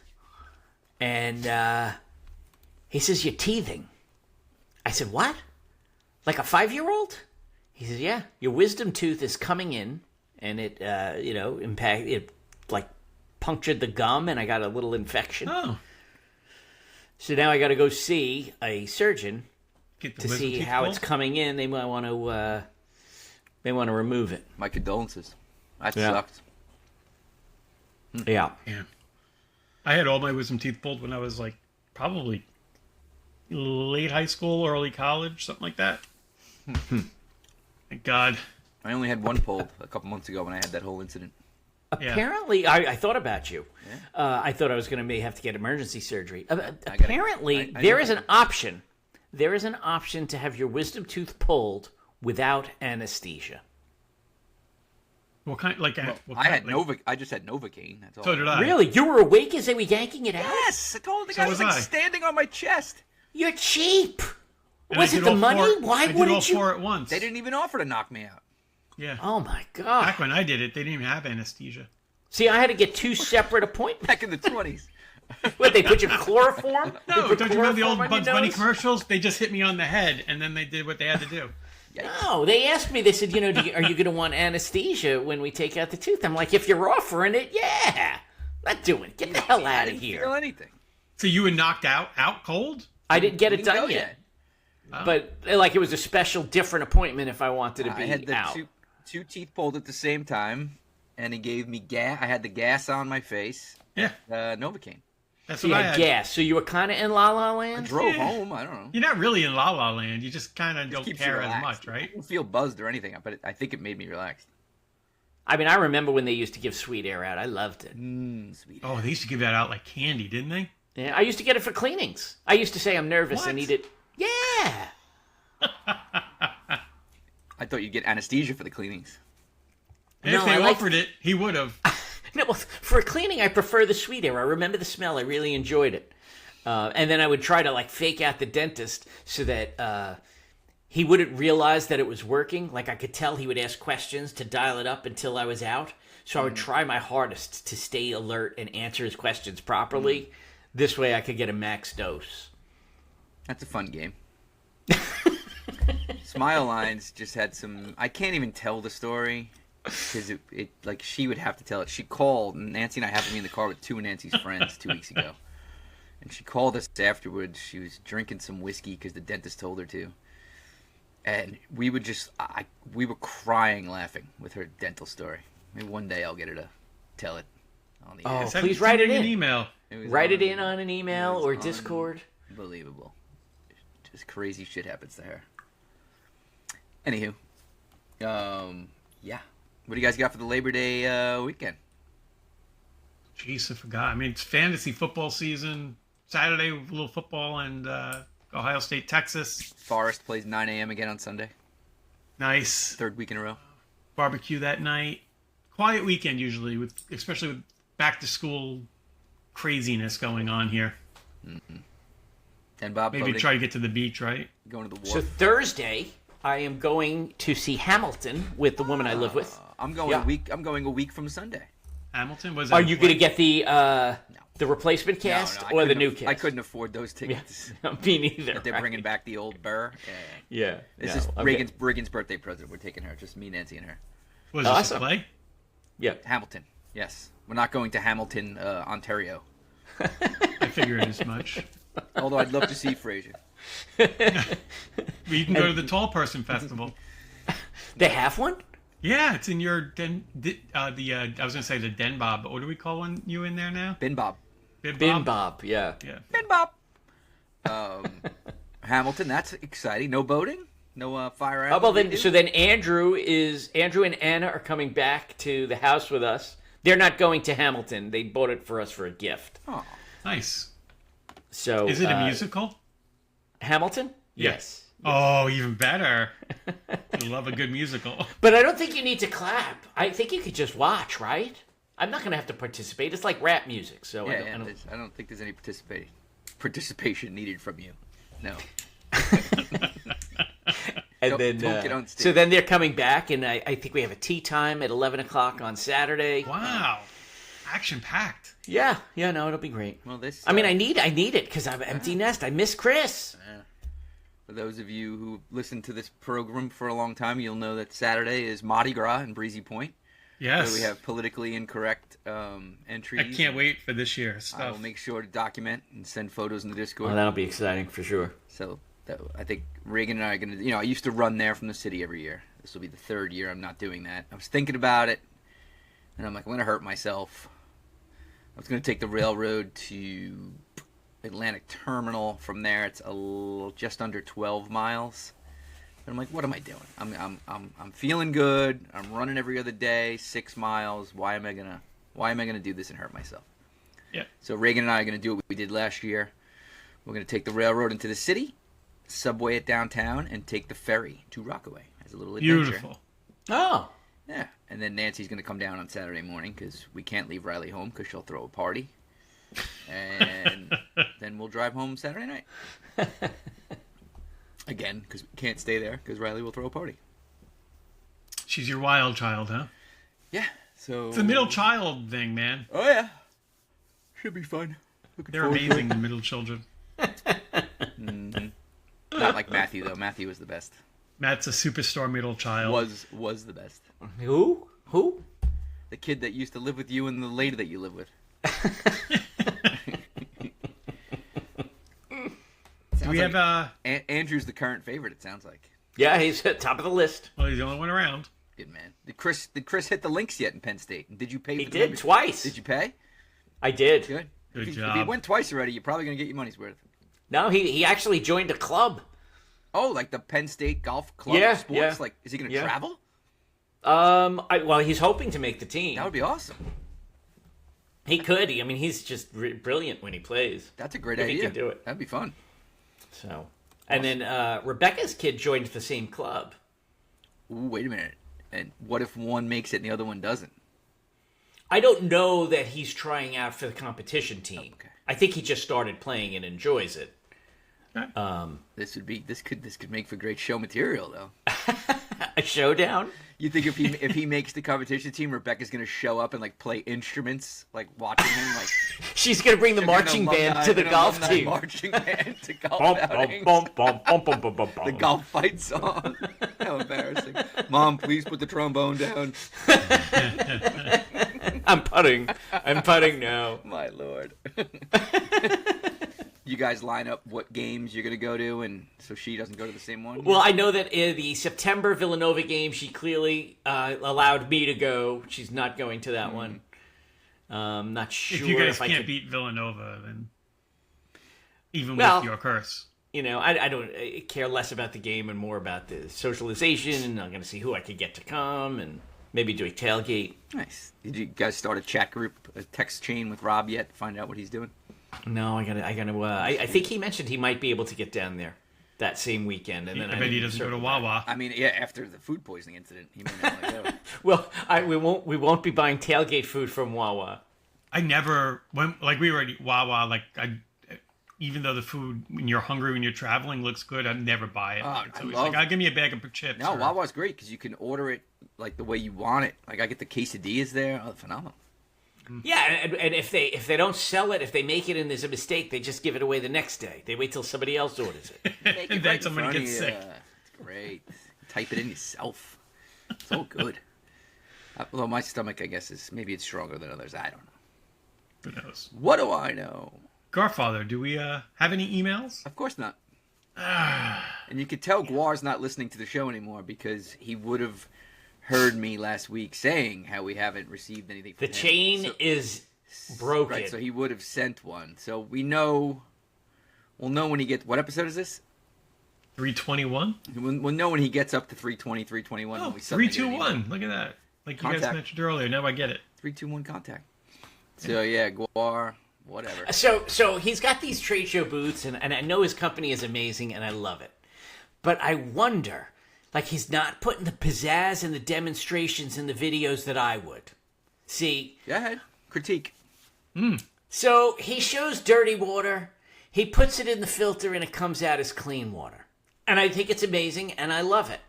and he says, you're teething. I said, what? Like a 5-year-old? He says, yeah, your wisdom tooth is coming in, and it, punctured the gum, and I got a little infection. Oh. So now I got to go see a surgeon to see how pulled? it's coming in. They might want to remove it. My condolences. That sucked. Yeah. Yeah. I had all my wisdom teeth pulled when I was like probably late high school, early college, something like that. Thank God. I only had one pulled a couple months ago when I had that whole incident. Apparently, I thought about you. Yeah. I thought I was going to have to get emergency surgery. Apparently, there is an option. There is an option to have your wisdom tooth pulled without anesthesia. What kind? Like I just had Novocaine. That's all. So did I. Really? You were awake as they were yanking it out? Yes, I told the guy was like standing on my chest. You're cheap. And was it the money? Why wouldn't you? I did all four at once. They didn't even offer to knock me out. Yeah. Oh my God. Back when I did it, they didn't even have anesthesia. See, I had to get 2 separate appointments. Back in the 20s. What, they put you chloroform? No, don't you remember the old Bugs Bunny commercials? They just hit me on the head, and then they did what they had to do. No, they asked me, they said, are you going to want anesthesia when we take out the tooth? I'm like, if you're offering it, yeah. Not doing it. Get the hell out of here. I didn't feel anything. So you were knocked out cold? I didn't get it done yet. Oh. But like it was a special different appointment if I wanted to be out. I had the two teeth pulled at the same time, and he gave me gas. I had the gas on my face. Yeah. Novocaine. That's what I had. Gas. So you were kind of in La La Land? I drove home. I don't know. You're not really in La La Land. You just kind of don't care as much, right? I don't feel buzzed or anything, but I think it made me relaxed. I mean, I remember when they used to give sweet air out. I loved it. Sweet air. Oh, they used to give that out like candy, didn't they? Yeah, I used to get it for cleanings. I used to say I'm nervous and eat it. Yeah. I thought you'd get anesthesia for the cleanings. If they offered it, he would have. No, well, for a cleaning, I prefer the sweet air. I remember the smell. I really enjoyed it. And then I would try to like fake out the dentist so that he wouldn't realize that it was working. Like I could tell he would ask questions to dial it up until I was out. So I would try my hardest to stay alert and answer his questions properly. This way I could get a max dose. That's a fun game. Smile Lines just had some... I can't even tell the story because it like she would have to tell it. She called, and Nancy and I happened to be in the car with two of Nancy's friends 2 weeks ago. And she called us afterwards. She was drinking some whiskey because the dentist told her to. And we would just... we were crying laughing with her dental story. Maybe one day I'll get her to tell it on the air. Please write it in. An email. Write it in on an email or Discord. Unbelievable. Just crazy shit happens to her. Anywho, yeah. What do you guys got for the Labor Day weekend? Jeez, I forgot. I mean, it's fantasy football season. Saturday, a little football and Ohio State, Texas. Forest plays 9 a.m. again on Sunday. Nice. Third week in a row. Barbecue that night. Quiet weekend usually, especially with back to school craziness going on here. Mm-hmm. And Bob, maybe try to get to the beach, right? Going to the wharf. So Thursday, I am going to see Hamilton with the woman I live with. I'm going a week. I'm going a week from Sunday. Hamilton was. Are you going to get the replacement cast or the new cast? I couldn't afford those tickets. Yeah. Me neither. They're bringing back the old Burr. Yeah. This is Reagan's birthday present. We're taking her. Just me, Nancy, and her. Was this a play? Yeah. Hamilton. Yes. We're not going to Hamilton, Ontario. I figured as much. Although I'd love to see Frasier. You can go to the Tall Person Festival. They have one? Yeah, it's in your I was going to say the Den Bob, but what do we call you in there now? Bin Bob. Bin Bob, yeah. Bin Bob. Hamilton, that's exciting. No boating? No fire out? Well, then Andrew and Anna are coming back to the house with us. They're not going to Hamilton. They bought it for us for a gift. Oh, nice. So is it a musical? Hamilton? Yeah. Yes. Oh, even better. I love a good musical. But I don't think you need to clap. I think you could just watch, right? I'm not going to have to participate. It's like rap music, so I don't think there's any participation needed from you. No. And don't get on stage. So then they're coming back, and I think we have a tea time at 11 o'clock on Saturday. Wow. Action-packed. Yeah, no, it'll be great. Well, I mean, I need it because I'm empty nest. I miss Chris. For those of you who listened to this program for a long time, you'll know that Saturday is Mardi Gras in Breezy Point. Yes. So we have politically incorrect entries. I can't wait for this year's stuff. I will make sure to document and send photos in the Discord. Well, that'll be exciting for sure. So I think Reagan and I are going to, I used to run there from the city every year. This will be the third year I'm not doing that. I was thinking about it, and I'm like, I'm going to hurt myself. I was going to take the railroad to Atlantic Terminal. From there, it's just under 12 miles. But I'm like, what am I doing? I'm feeling good. I'm running every other day, 6 miles. Why am I gonna do this and hurt myself? Yeah. So Reagan and I are gonna do what we did last year. We're gonna take the railroad into the city, subway it downtown, and take the ferry to Rockaway as a little adventure. Beautiful. Oh. Yeah. And then Nancy's gonna come down on Saturday morning because we can't leave Riley home because she'll throw a party. And then we'll drive home Saturday night. Again, because we can't stay there because Riley will throw a party. She's your wild child, huh? Yeah. So it's a middle child thing, man. Oh yeah. Should be fun. They're amazing, the middle children. Mm-hmm. Not like Matthew though. Matthew was the best. Matt's a superstar middle child. Was the best. Who? The kid that used to live with you and the lady that you live with. Do we have Andrew's the current favorite, it sounds like. Yeah, he's at top of the list. Well, he's the only one around. Good man. Did Chris hit the links yet in Penn State? And did you pay? He did twice. Did you pay? I did. Good. Good If job. he went twice already, you're probably gonna get your money's worth. No, he actually joined a club. Oh, like the Penn State Golf Club Yeah, sports? yeah. Like, is he gonna Yeah. travel? Well, he's hoping to make the team. That would be awesome. He could. I mean, he's just brilliant when he plays. That's a great If idea. he can do it. That'd be fun. So, and then Rebecca's kid joined the same club. Ooh, wait a minute. And what if one makes it and the other one doesn't? I don't know that he's trying out for the competition team. Okay. I think he just started playing and enjoys it. This could make for great show material, though. A showdown? You think if he makes the competition team, Rebecca's gonna show up and like play instruments, like watching him, like she's gonna bring the marching band to the golf team. Marching band to golf The The golf fight song. How embarrassing! Mom, please put the trombone down. I'm putting now. My lord. You guys line up what games you're going to go to, and so she doesn't go to the same one? Well, I know that in the September Villanova game, she clearly allowed me to go. She's not going to that one. Not sure if you guys I can't could beat Villanova, then even with your curse. I don't care less about the game and more about the socialization, and I'm going to see who I could get to come, and maybe do a tailgate. Nice. Did you guys start a chat group, a text chain with Rob yet to find out what he's doing? No, I think he mentioned he might be able to get down there that same weekend, and then I bet he doesn't go to Wawa. I mean, yeah, after the food poisoning incident, he may not want to go. Well, we won't be buying tailgate food from Wawa. I never went, like we were at Wawa, like even though the food when you're hungry when you're traveling looks good, I'd never buy it. It's always like, I'll give me a bag of chips. No, Wawa's great because you can order it like the way you want it. Like I get the quesadillas there. Oh, phenomenal. Yeah, and if they don't sell it, if they make it and there's a mistake, they just give it away the next day. They wait till somebody else orders it. And then somebody gets sick. It's great. Type it in yourself. It's so good. Although my stomach, I guess, maybe it's stronger than others. I don't know. Who knows? What do I know? Garfather, do we have any emails? Of course not. And you could tell Guar's not listening to the show anymore because he would have heard me last week saying how we haven't received anything from him. The chain is broken. Right, so he would have sent one. So we'll know when he gets... What episode is this? 321? We'll know when he gets up to 320, 321. Oh, 321. Look at that. Like contact. You guys mentioned earlier. Now I get it. 321 contact. So, yeah, Guar, whatever. So he's got these trade show booths, and I know his company is amazing, and I love it. But I wonder... Like, he's not putting the pizzazz and the demonstrations in the videos that I would. See? Go ahead. Critique. So, he shows dirty water. He puts it in the filter, and it comes out as clean water. And I think it's amazing, and I love it.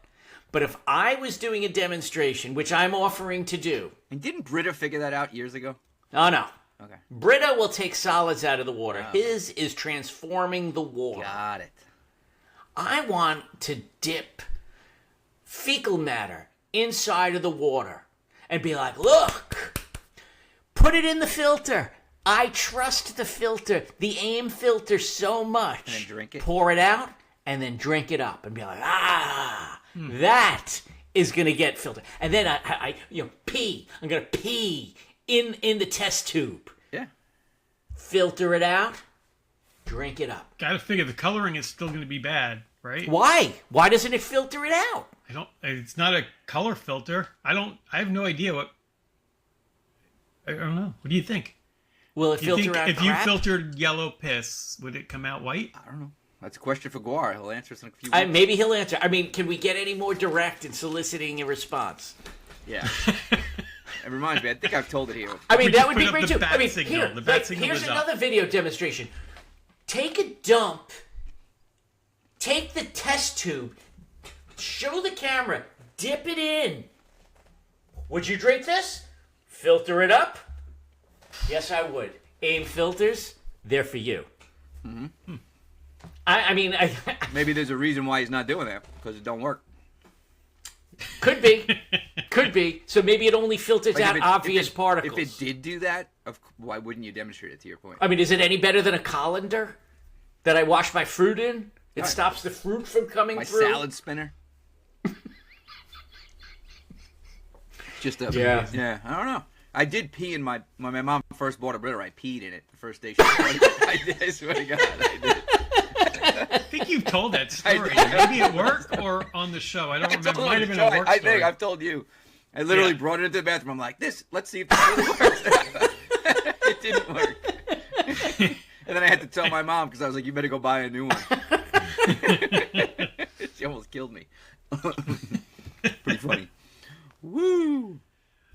But if I was doing a demonstration, which I'm offering to do... And didn't Britta figure that out years ago? Oh, no. Okay. Britta will take solids out of the water. His is transforming the water. Got it. I want to dip... fecal matter inside of the water and be like, look, put it in the filter. I trust the filter, the AIM filter so much. And then drink it. Pour it out and then drink it up and be like, that is going to get filtered. And then I pee. I'm going to pee in the test tube. Yeah. Filter it out. Drink it up. Got to figure the coloring is still going to be bad, right? Why? Why doesn't it filter it out? It's not a color filter. I have no idea what. I don't know. What do you think? Will it filter out if crap? You filtered yellow piss, would it come out white? I don't know. That's a question for Guar. He'll answer us in a few weeks. Maybe he'll answer. I mean, can we get any more direct in soliciting a response? Yeah. It reminds me. I think I've told it here. I mean, that would be great too. I mean, here's another video demonstration. Take a dump. Take the test tube. Show the camera. Dip it in. Would you drink this? Filter it up? Yes, I would. AIM filters, they're for you. Mm-hmm. I mean... Maybe there's a reason why he's not doing that, because it don't work. Could be. Could be. So maybe it only filters out obvious particles. If it did do that, why wouldn't you demonstrate it, to your point? I mean, is it any better than a colander that I wash my fruit in? It stops the fruit from coming through? My salad spinner. Yeah, I don't know. I did pee in when my mom first bought a Brita. I peed in it the first day she bought it. I did. I swear to God, I did. I think you've told that story. Maybe at work or on the show. I don't remember. It might have been a work story. I think I've told you. I literally brought it into the bathroom. I'm like, let's see if this really works. It didn't work. And then I had to tell my mom because I was like, you better go buy a new one. She almost killed me. Pretty funny. Woo!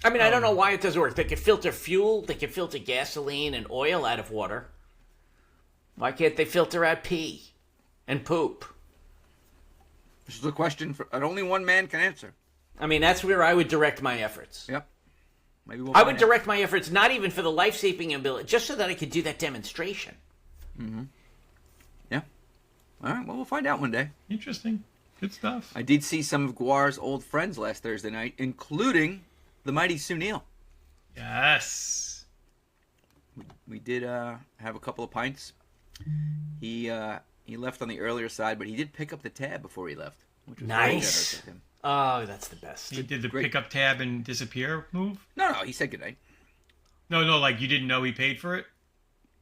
I mean, I don't know why it doesn't work. They could filter fuel, they could filter gasoline and oil out of water. Why can't they filter out pee and poop? This is a question that only one man can answer. I mean, that's where I would direct my efforts. Yep. Maybe I would direct my efforts not even for the life-saving ability, just so that I could do that demonstration. Mm-hmm. Yeah. All right, well, we'll find out one day. Interesting. Good stuff. I did see some of Guar's old friends last Thursday night, including the mighty Sunil. Yes. We did have a couple of pints. He left on the earlier side, but he did pick up the tab before he left. Which was very generous of him. Oh, that's the best. He did the pick up tab and disappear move? No, he said goodnight. No, like you didn't know he paid for it?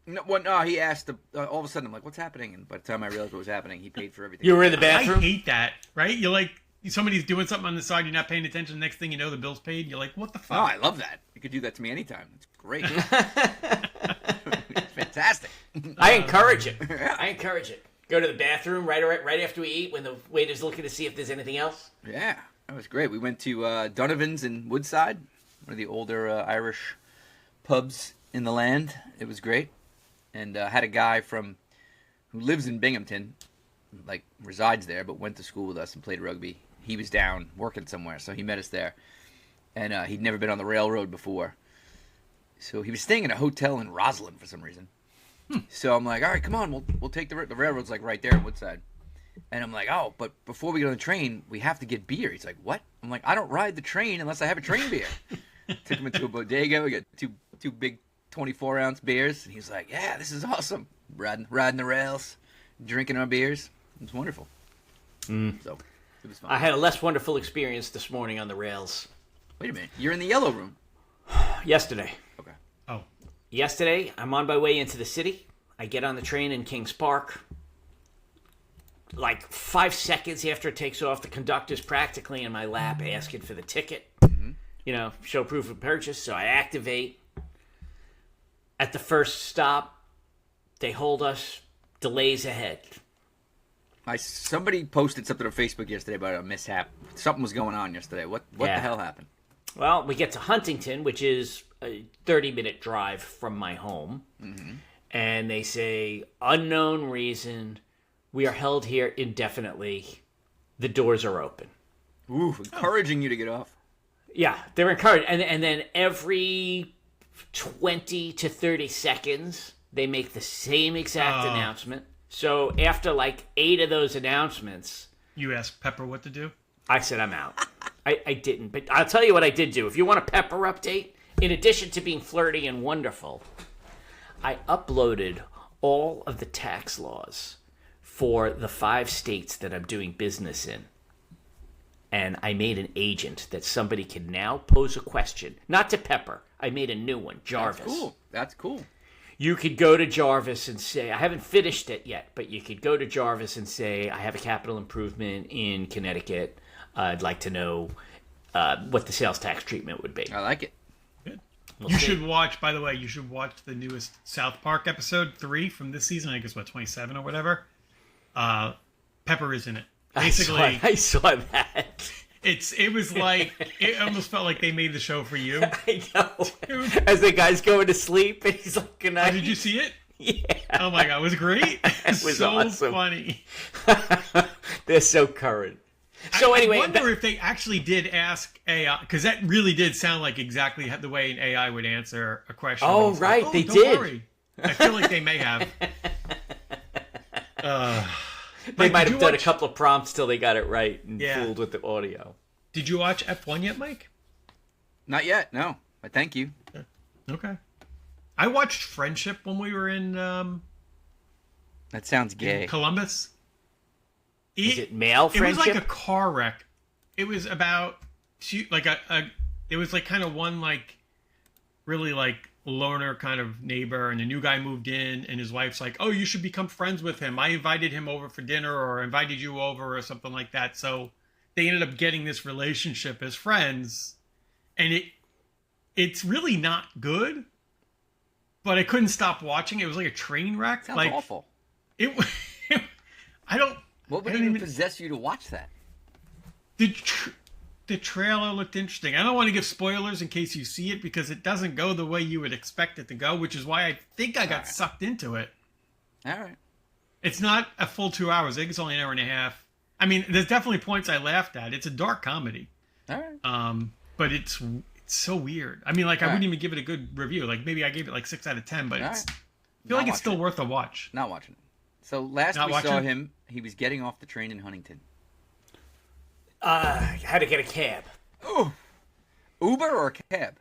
No, he asked. All of a sudden, I'm like, what's happening? And by the time I realized what was happening, he paid for everything. You were in the bathroom? I hate that, right? You're like, somebody's doing something on the side, you're not paying attention, the next thing you know, the bill's paid. You're like, what the fuck? Oh, I love that. You could do that to me anytime. It's great. It's fantastic. I encourage it. I encourage it. Go to the bathroom right after we eat when the waiter's looking to see if there's anything else. Yeah, that was great. We went to Donovan's in Woodside, one of the older Irish pubs in the land. It was great. And had a guy who lives in Binghamton, like resides there, but went to school with us and played rugby. He was down working somewhere, so he met us there. And he'd never been on the railroad before. So he was staying in a hotel in Roslyn for some reason. So I'm like, all right, come on, we'll take the railroad's like right there in Woodside. And I'm like, oh, but before we get on the train, we have to get beer. He's like, what? I'm like, I don't ride the train unless I have a train beer. Took him into a bodega. We got two big 24-ounce beers. And he's like, yeah, this is awesome. Riding the rails, drinking our beers. It was wonderful. So it was fun. I had a less wonderful experience this morning on the rails. Wait a minute. You're in the yellow room. Yesterday. Okay. Oh. Yesterday, I'm on my way into the city. I get on the train in Kings Park. Like 5 seconds after it takes off, the conductor's practically in my lap asking for the ticket. Mm-hmm. Show proof of purchase. So I activate. At the first stop, they hold us. Delays ahead. Somebody posted something on Facebook yesterday about a mishap. Something was going on yesterday. What the hell happened? Well, we get to Huntington, which is a 30-minute drive from my home. Mm-hmm. And they say, unknown reason, we are held here indefinitely. The doors are open. Ooh, encouraging you to get off. Yeah, they're encouraged. And then every 20 to 30 seconds, they make the same exact announcement. So after like 8 of those announcements... You asked Pepper what to do? I said I'm out. I didn't, but I'll tell you what I did do. If you want a Pepper update, in addition to being flirty and wonderful, I uploaded all of the tax laws for the 5 states that I'm doing business in. And I made an agent that somebody can now pose a question. Not to Pepper. I made a new one, Jarvis. That's cool. You could go to Jarvis and say, I haven't finished it yet, but you could go to Jarvis and say, I have a capital improvement in Connecticut. I'd like to know what the sales tax treatment would be. I like it. Good. You should watch, by the way, the newest South Park episode 3 from this season. I guess, 27 or whatever. Pepper is in it. Basically, I saw that. It was like, it almost felt like they made the show for you. I know. As the guy's going to sleep, and he's like, good night. Oh, did you see it? Yeah. Oh my God, it was great. It was so awesome. Funny. They're so current. So anyway, I wonder if they actually did ask AI, because that really did sound like exactly the way an AI would answer a question. Oh, right, like, they don't did. Worry. I feel like they may have. They might have done a couple of prompts till they got it right and fooled with the audio. Did you watch F1 yet, Mike? Not yet, no. But thank you. Okay. I watched Friendship when we were in... that sounds gay. In Columbus. Is it male friendship? It was like a car wreck. It was about... it was like kind of one like... Really like loner kind of neighbor, and a new guy moved in, and his wife's like, oh, you should become friends with him. I invited him over for dinner, or invited you over, or something like that. So they ended up getting this relationship as friends, and it's really not good, but I couldn't stop watching. It was like a train wreck. Sounds like, awful. What would even possess you to watch that? The trailer looked interesting. I don't want to give spoilers in case you see it, because it doesn't go the way you would expect it to go, which is why I think I got sucked into it. All right. It's not a full 2 hours. I think it's only an hour and a half. I mean, there's definitely points I laughed at. It's a dark comedy. All right. But it's so weird. I mean, like, I wouldn't even give it a good review. Like, maybe I gave it like 6 out of 10, but I feel like it's still worth a watch. Not watching it. So last we saw him, he was getting off the train in Huntington. Had to get a cab. Oh, Uber or cab?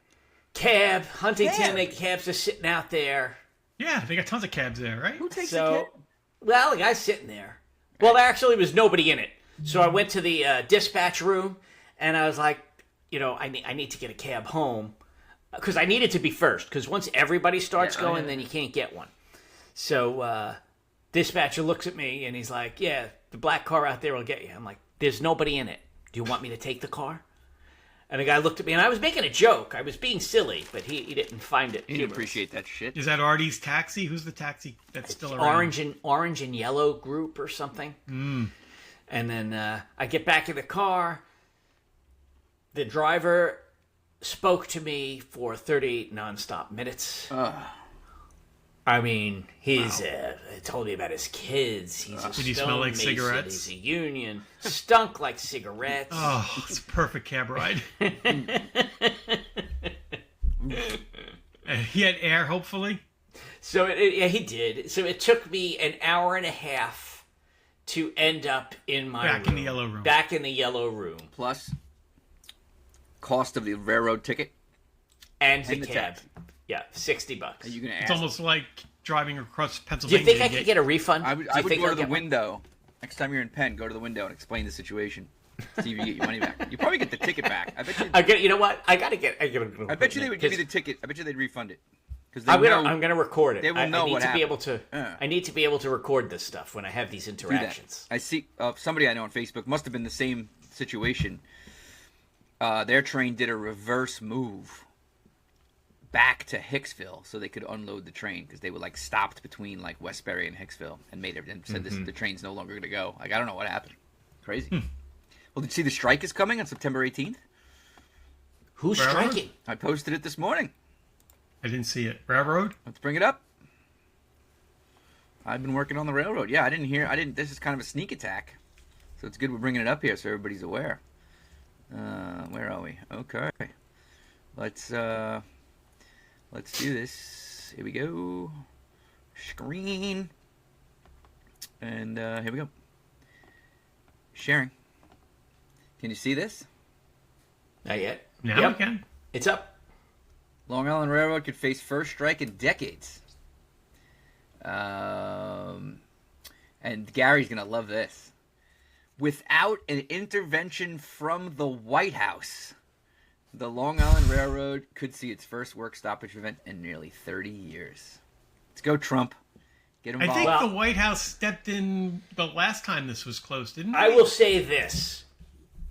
Cab. Huntington, the cabs are sitting out there. Yeah, they got tons of cabs there, right? Who takes a cab? Well, the guy's sitting there. Well, there actually was nobody in it. So I went to the dispatch room, and I was like, I need to get a cab home. Because I needed to be first. Because once everybody starts going, then you can't get one. So dispatcher looks at me, and he's like, yeah, the black car out there will get you. I'm like, there's nobody in it. Do you want me to take the car? And the guy looked at me, and I was making a joke. I was being silly, but he didn't find it. He didn't appreciate that shit. Is that Artie's taxi? Who's the taxi that's still around? Orange and yellow group or something. And then I get back in the car. The driver spoke to me for 30 nonstop minutes. I mean, he's told me about his kids. He's a Did he smell like Mason. cigarettes? He's a union. Stunk like cigarettes. Oh, it's a perfect cab ride. He had air, hopefully. So he did. So it took me an hour and a half to end up in my Back in the yellow room. Back in the yellow room. Plus cost of the railroad ticket And the cab. taxi. Yeah, $60. Are you gonna ask? It's almost like driving across Do Pennsylvania. you think I could get a refund? I would go to the window. Next time you're in Penn, go to the window and explain the situation. See if you get your money back. You probably get the ticket back. I bet you. You know what? I bet you they would give you the ticket. I bet you they'd refund it. Because I'm gonna record it. They will know I need what to be happened. able to. I need to be able to record this stuff when I have these Do that. interactions. I see somebody I know on Facebook must have been the same situation. Their train did a reverse move back to Hicksville so they could unload the train because they were like stopped between like Westbury and Hicksville and said the train's no longer going to go. Like, I don't know what happened. Crazy. Well, did you see the strike is coming on September 18th? Who's striking? I posted it this morning. I didn't see it. Railroad? Let's bring it up. I've been working on the railroad. Yeah, I didn't. This is kind of a sneak attack. So it's good we're bringing it up here so everybody's aware. Where are we? Okay. Let's do this. Here we go. Screen. And here we go. Sharing. Can you see this? Not yet. Now we can. It's up. Long Island Railroad could face first strike in decades. And Gary's going to love this. Without an intervention from the White House, the Long Island Railroad could see its first work stoppage event in nearly 30 years. Let's go, Trump. Get involved. I think the White House stepped in the last time this was close, didn't they? I will say this.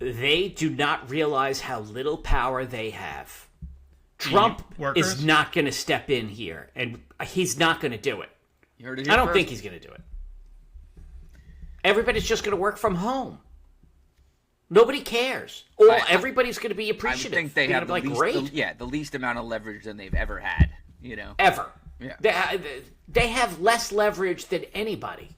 They do not realize how little power they have. Trump is not going to step in here, and he's not going to do it. You heard it I here don't first. think he's going to do it. Everybody's just going to work from home. Nobody cares. Or everybody's going to be appreciative. I think they have the least amount of leverage than they've ever had. You know, ever. Yeah. They have less leverage than anybody.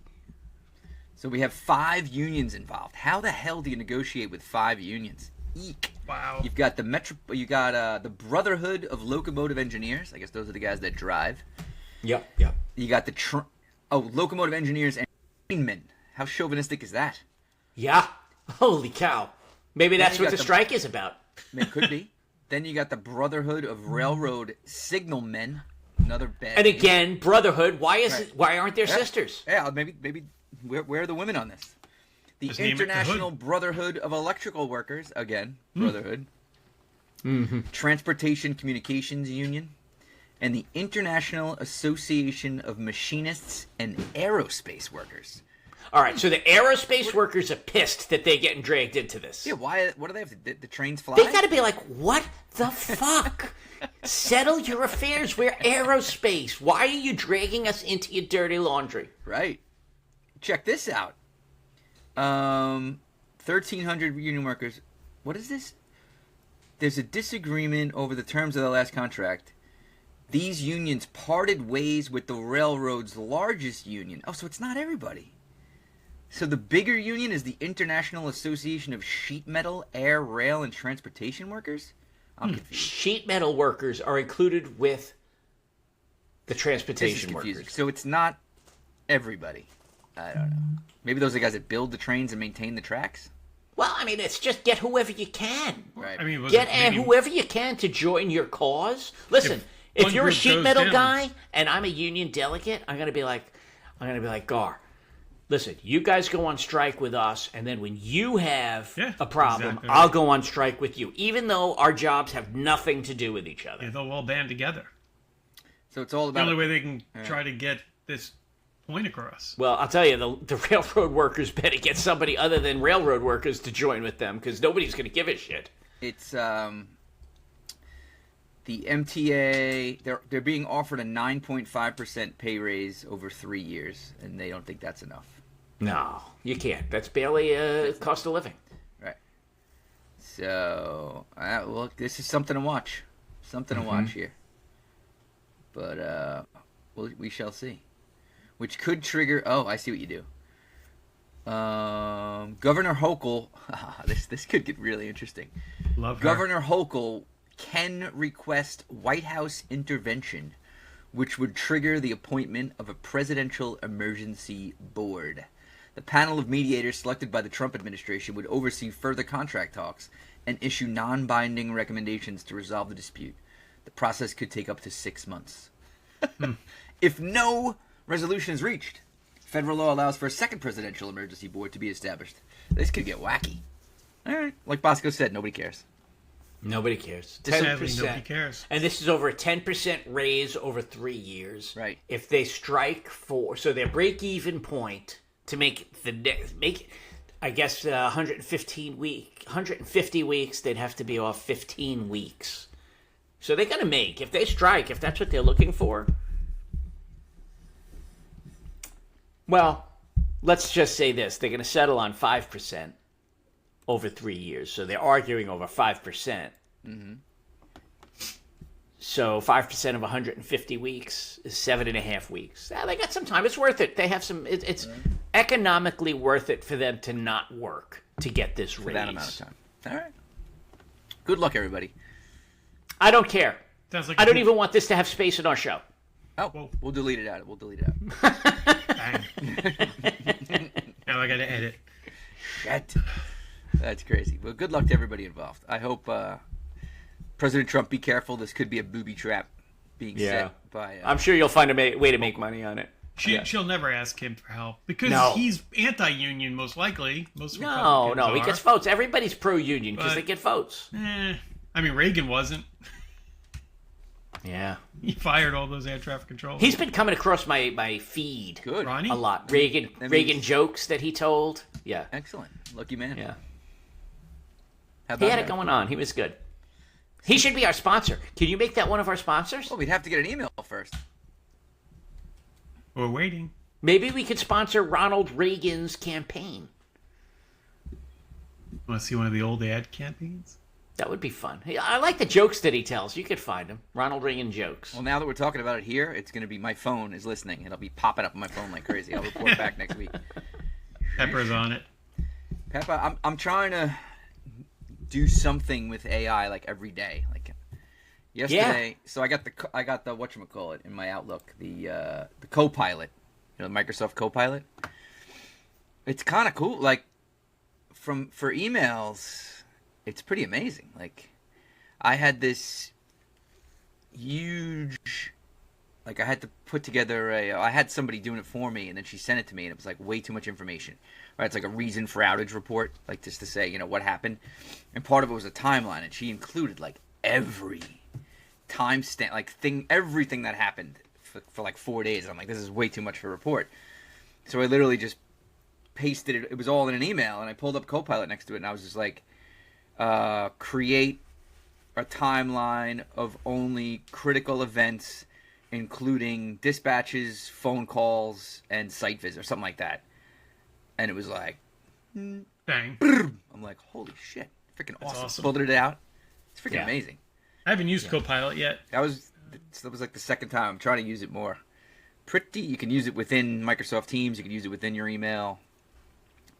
So we have 5 unions involved. How the hell do you negotiate with 5 unions? Eek. Wow. You've got the Brotherhood of Locomotive Engineers. I guess those are the guys that drive. Yep. You got the locomotive engineers and trainmen. How chauvinistic is that? Yeah. Holy cow. Maybe that's what the strike is about. It could be. Then you got the Brotherhood of Railroad Signalmen. Another bad. And again, Brotherhood. Why aren't there sisters? Yeah, maybe. Where are the women on this? The International Brotherhood of Electrical Workers. Again, Brotherhood. Mm-hmm. Transportation Communications Union. And the International Association of Machinists and Aerospace Workers. All right, so the aerospace workers are pissed that they're getting dragged into this. Yeah, why? What do they have to? The trains fly? They got to be like, what the fuck? Settle your affairs. We're aerospace. Why are you dragging us into your dirty laundry? Right. Check this out. 1,300 union workers. What is this? There's a disagreement over the terms of the last contract. these unions parted ways with the railroad's largest union. Oh, so it's not everybody. So the bigger union is the International Association of Sheet Metal, Air, Rail, and Transportation Workers? I'm confused. Sheet metal workers are included with the transportation workers. So it's not everybody. I don't know. Maybe those are the guys that build the trains and maintain the tracks? Well, I mean, it's just get whoever you can. Right. I mean, Whoever you can to join your cause. Listen, if you're a sheet metal guy and I'm a union delegate, I'm gonna be like, Gar, listen, you guys go on strike with us, and then when you have a problem, exactly I'll go on strike with you, even though our jobs have nothing to do with each other. Yeah, they'll all band together. So it's all about the only way they can try to get this point across. Well, I'll tell you, the railroad workers better get somebody other than railroad workers to join with them, because nobody's going to give a shit. It's the MTA. They're being offered a 9.5% pay raise over 3 years, and they don't think that's enough. No, you can't. That's barely cost of living. Right. So, look, this is something to watch. Something to watch here. But we shall see. Which could trigger. Oh, I see what you do. Governor Hochul. This could get really interesting. Love her. Governor Hochul can request White House intervention, which would trigger the appointment of a presidential emergency board. The panel of mediators selected by the Trump administration would oversee further contract talks and issue non-binding recommendations to resolve the dispute. The process could take up to 6 months. If no resolution is reached, federal law allows for a second presidential emergency board to be established. This could get wacky. All right. Like Bosco said, nobody cares. Nobody cares. 10%. Nobody cares. And this is over a 10% raise over 3 years. Right. If they strike so their break-even point to make I guess 150 weeks, they'd have to be off 15 weeks. So they're going to make, if they strike, if that's what they're looking for. Well, let's just say this. They're going to settle on 5% over 3 years. So they're arguing over 5%. Mm-hmm. So 5% of 150 weeks is 7.5 weeks. Yeah, they got some time. It's worth it. They have some. It's economically worth it for them to not work to get this raise. For that amount of time. All right. Good luck, everybody. I don't care. Like I don't even want this to have space in our show. Oh, well, we'll delete it out. Bang. Now I got to edit. Shit. That's crazy. Well, good luck to everybody involved. I hope President Trump, be careful. This could be a booby trap being set by... I'm sure you'll find a way to make money on it. She'll never ask him for help because he's anti-union, most likely. Most No, he gets votes. Everybody's pro-union because they get votes. I mean, Reagan wasn't. Yeah. He fired all those air traffic controllers. He's been coming across my feed Good. Ronnie? a lot. Reagan jokes that he told. Yeah. Excellent. Lucky man. Yeah. He had it going on. He was good. He should be our sponsor. Can you make that one of our sponsors? Well, we'd have to get an email first. We're waiting. Maybe we could sponsor Ronald Reagan's campaign. Want to see one of the old ad campaigns? That would be fun. I like the jokes that he tells. You could find them. Ronald Reagan jokes. Well, now that we're talking about it here, it's going to be my phone is listening. It'll be popping up on my phone like crazy. I'll report back next week. Pepper's on it. Pepper, I'm trying to do something with AI like every day. Like yesterday, so I got the whatchamacallit in my Outlook, the Copilot, the Microsoft Copilot. It's kind of cool. Like for emails, it's pretty amazing. Like I had this huge, like I had to put together I had somebody doing it for me, and then she sent it to me, and it was like way too much information. Right, it's like a reason for outage report, like just to say, what happened. And part of it was a timeline, and she included like every timestamp, like everything that happened for like 4 days. And I'm like, this is way too much for a report. So I literally just pasted it. It was all in an email, and I pulled up Copilot next to it, and I was just like, create a timeline of only critical events, including dispatches, phone calls, and site visits, or something like that. And it was like, bang. I'm like, holy shit, freaking awesome. Pulled it out. It's freaking amazing. I haven't used Copilot yet. That was that was like the second time. I'm trying to use it more. Pretty. You can use it within Microsoft Teams. You can use it within your email.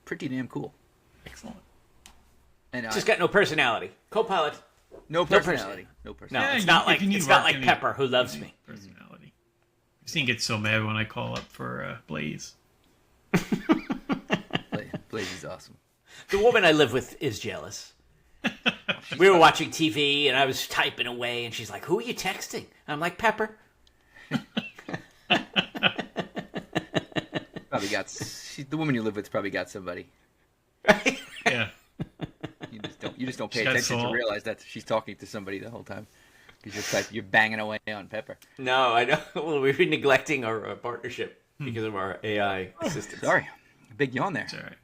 Pretty damn cool. Excellent. And Just got no personality. Copilot. No personality. No personality. No, Yeah, it's not like work, Pepper who loves me. Personality. Christine gets so mad when I call up for Blaze. Blaze is awesome. The woman I live with is jealous. We were watching TV, and I was typing away, and she's like, "Who are you texting?" And I'm like, "Pepper." Probably got the woman you live with. Probably got somebody. Yeah. You just don't pay attention to realize that she's talking to somebody the whole time because you're banging away on Pepper. No, I know. Well, we've been neglecting our partnership because of our AI assistants. Sorry, big yawn there. It's all right.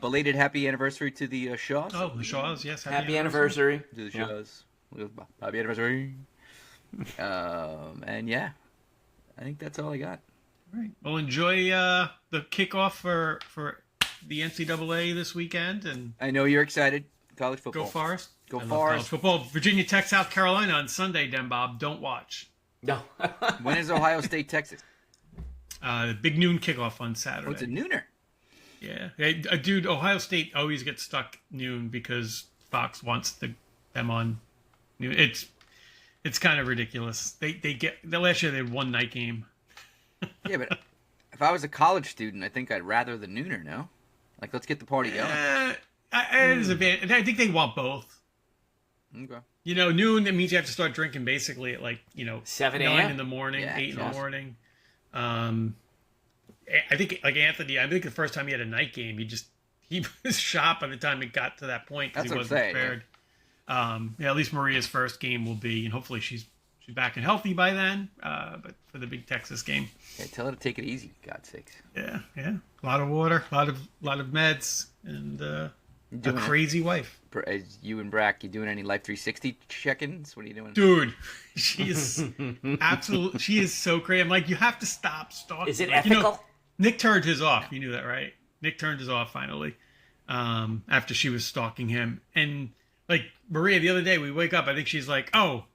Belated happy anniversary to the Shaws. Oh, the Shaws, yes. Happy anniversary. To the Shaws. Happy anniversary. And yeah, I think that's all I got. All right. Well, enjoy the kickoff for the NCAA this weekend, and I know you're excited. College football. Go Forest. Go I love Forest. college football. Virginia Tech, South Carolina on Sunday, Den Bob. Don't watch. No. When is Ohio State, Texas? Big noon kickoff on Saturday. Oh, it's a nooner. Yeah. Hey, dude, Ohio State always gets stuck noon because Fox wants them on noon. It's kind of ridiculous. The last year they had one night game. Yeah, but if I was a college student, I think I'd rather the nooner, no? Like, let's get the party going. I think they want both. Okay. Noon, it means you have to start drinking basically at 7 9 a.m. in the morning, Yeah, 8 in the awesome. morning. I think like Anthony, I think the first time he had a night game, he was shot by the time it got to that point because That's he what I'm wasn't saying, prepared. At least Maria's first game will be, and hopefully she's back and healthy by then. But for the big Texas game, Yeah, tell her to take it easy, God's sakes. yeah, a lot of water, a lot of meds, and a crazy wife. As you and Brack, you doing any Life 360 check-ins? What are you doing? Dude, she is absolutely. She is so crazy. I'm like, you have to stop stalking. Is it Like, ethical? Nick turned his off. You knew that, right? Nick turned his off finally after she was stalking him. And like Maria, the other day we wake up. I think she's like, "Oh,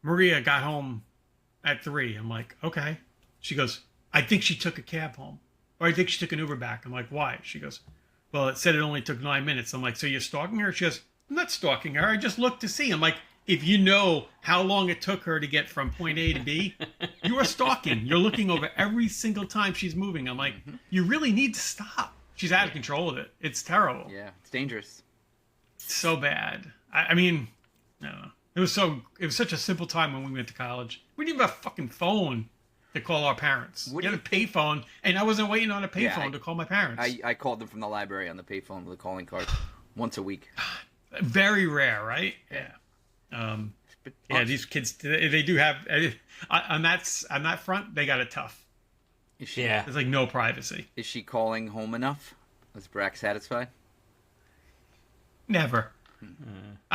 Maria got home at 3." I'm like, "Okay." She goes, "I think she took a cab home, or I think she took an Uber back." I'm like, "Why?" She goes, "Well, it said it only took 9 minutes." I'm like, "So you're stalking her?" She goes, "I'm not stalking her. I just looked to see." I'm like, if you know how long it took her to get from point A to B, you are stalking. You're looking over every single time she's moving. I'm like, you really need to stop. She's out of control of it. It's terrible. Yeah, it's dangerous. So bad. I mean, I don't know. It was such a simple time when we went to college. We didn't have a fucking phone to call our parents. We had a payphone, and I wasn't waiting on a payphone to call my parents. I called them from the library on the payphone with a calling card once a week. Very rare, right? Yeah. These kids, they do have on that front, they got it tough. Yeah. There's like no privacy. Is she calling home enough? Was Brack satisfied? Never.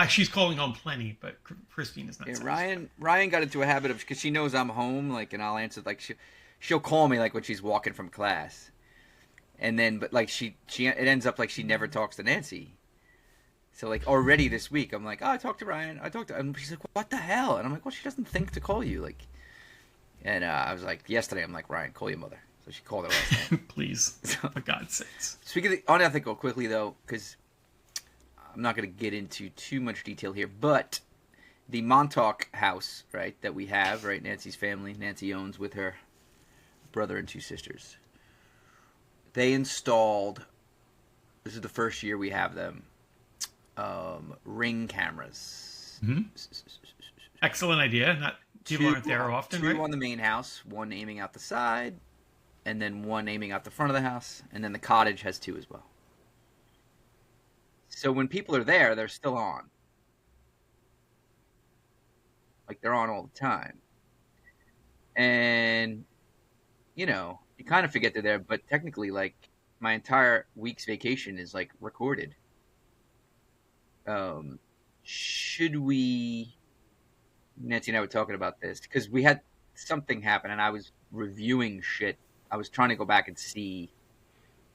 She's calling home plenty, but Christine is not. Yeah, Ryan got into a habit of, because she knows I'm home, like, and I'll answer, like, she'll call me like when she's walking from class, and then but like it ends up like she never talks to Nancy. So like already this week, I'm like, oh, I talked to Ryan. And she's like, what the hell? And I'm like, well, she doesn't think to call you, like. And I was like, yesterday, I'm like, Ryan, call your mother. So she called her last night. Please, for God's sakes. Speaking of the unethical, quickly though, because I'm not going to get into too much detail here, but the Montauk house, right, that we have, right, Nancy's family, Nancy owns with her brother and 2 sisters. They installed, this is the first year we have them, Ring cameras. Mm-hmm. Excellent idea. People aren't there often, right? 2 on the main house, 1 aiming out the side, and then 1 aiming out the front of the house, and then the cottage has 2 as well. So when people are there, they're still on. Like, they're on all the time. And, you kind of forget they're there, but technically, like, my entire week's vacation is, like, recorded. Should we... Nancy and I were talking about this, because we had something happen, and I was reviewing shit. I was trying to go back and see,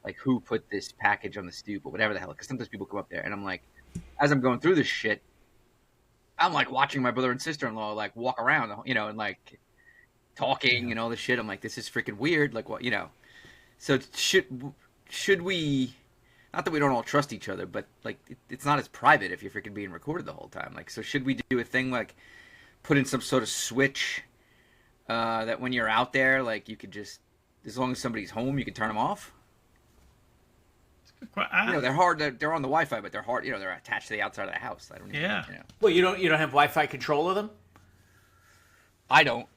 like, who put this package on the stoop or whatever the hell, because sometimes people come up there, and I'm like, as I'm going through this shit, I'm like watching my brother and sister-in-law like walk around, and like talking and all this shit. I'm like, this is freaking weird. Like what, So should we? Not that we don't all trust each other, but like it's not as private if you're freaking being recorded the whole time. Like, so should we do a thing like put in some sort of switch that when you're out there, like you could just, as long as somebody's home, you can turn them off? They're hard. They're on the Wi-Fi, but they're hard. They're attached to the outside of the house. I don't. Yeah. Well, you don't have Wi-Fi control of them? I don't.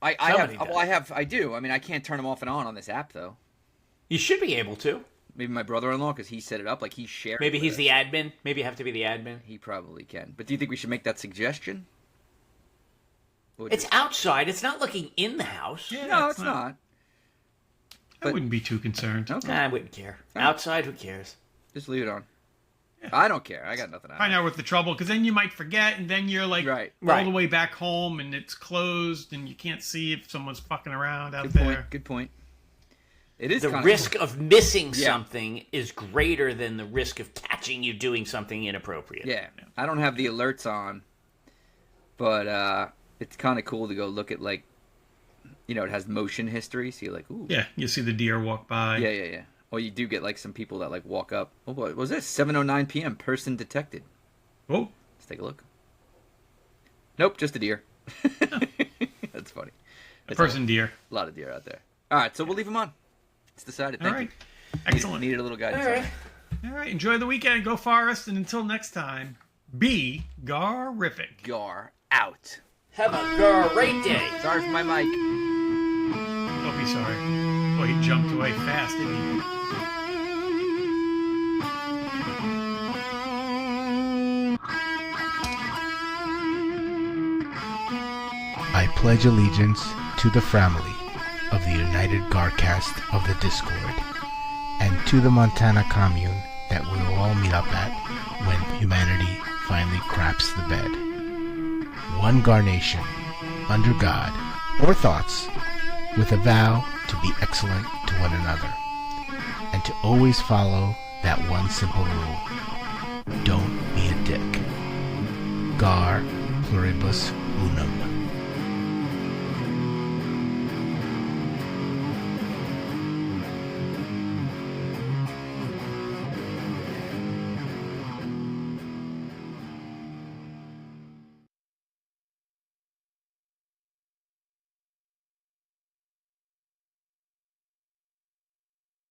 I Somebody have. does. Well, I do. I mean, I can't turn them off and on this app though. You should be able to. Maybe my brother-in-law, because he set it up, like he shared. Maybe he's the admin. Maybe you have to be the admin. He probably can. But do you think we should make that suggestion? It's outside. It's not looking in the house. Yeah, No, it's not. I wouldn't be too concerned. Okay. I wouldn't care. Outside, who cares? Just leave it on. Yeah. I don't care. I got nothing on. Find out what the trouble, because then you might forget, and then you're like all the way back home, and it's closed, and you can't see if someone's fucking around out there. Good point. It is the risk of missing something is greater than the risk of catching you doing something inappropriate. Yeah. I don't have the alerts on, but it's kind of cool to go look at, like, it has motion history, so you're like, ooh. Yeah, you see the deer walk by. Yeah. Well, you do get, like, some people that, like, walk up. Oh, what was this? 7:09 p.m. Person detected. Oh. Let's take a look. Nope, just a deer. That's funny. Deer. A lot of deer out there. All right, so we'll leave them on. It's decided. Thank you. Excellent. Needed a little guidance. All right. Enjoy the weekend. Go Forest. And until next time, be Gar-rific. Gar out. Have a great day. Sorry for my mic. Don't be sorry. Boy, he jumped away fast, didn't he? I pledge allegiance to the family of the United Garcast of the Discord, and to the Montana commune that we will all meet up at when humanity finally craps the bed. One Gar Nation, under God, or thoughts, with a vow to be excellent to one another, and to always follow that one simple rule: don't be a dick. Gar pluribus unum.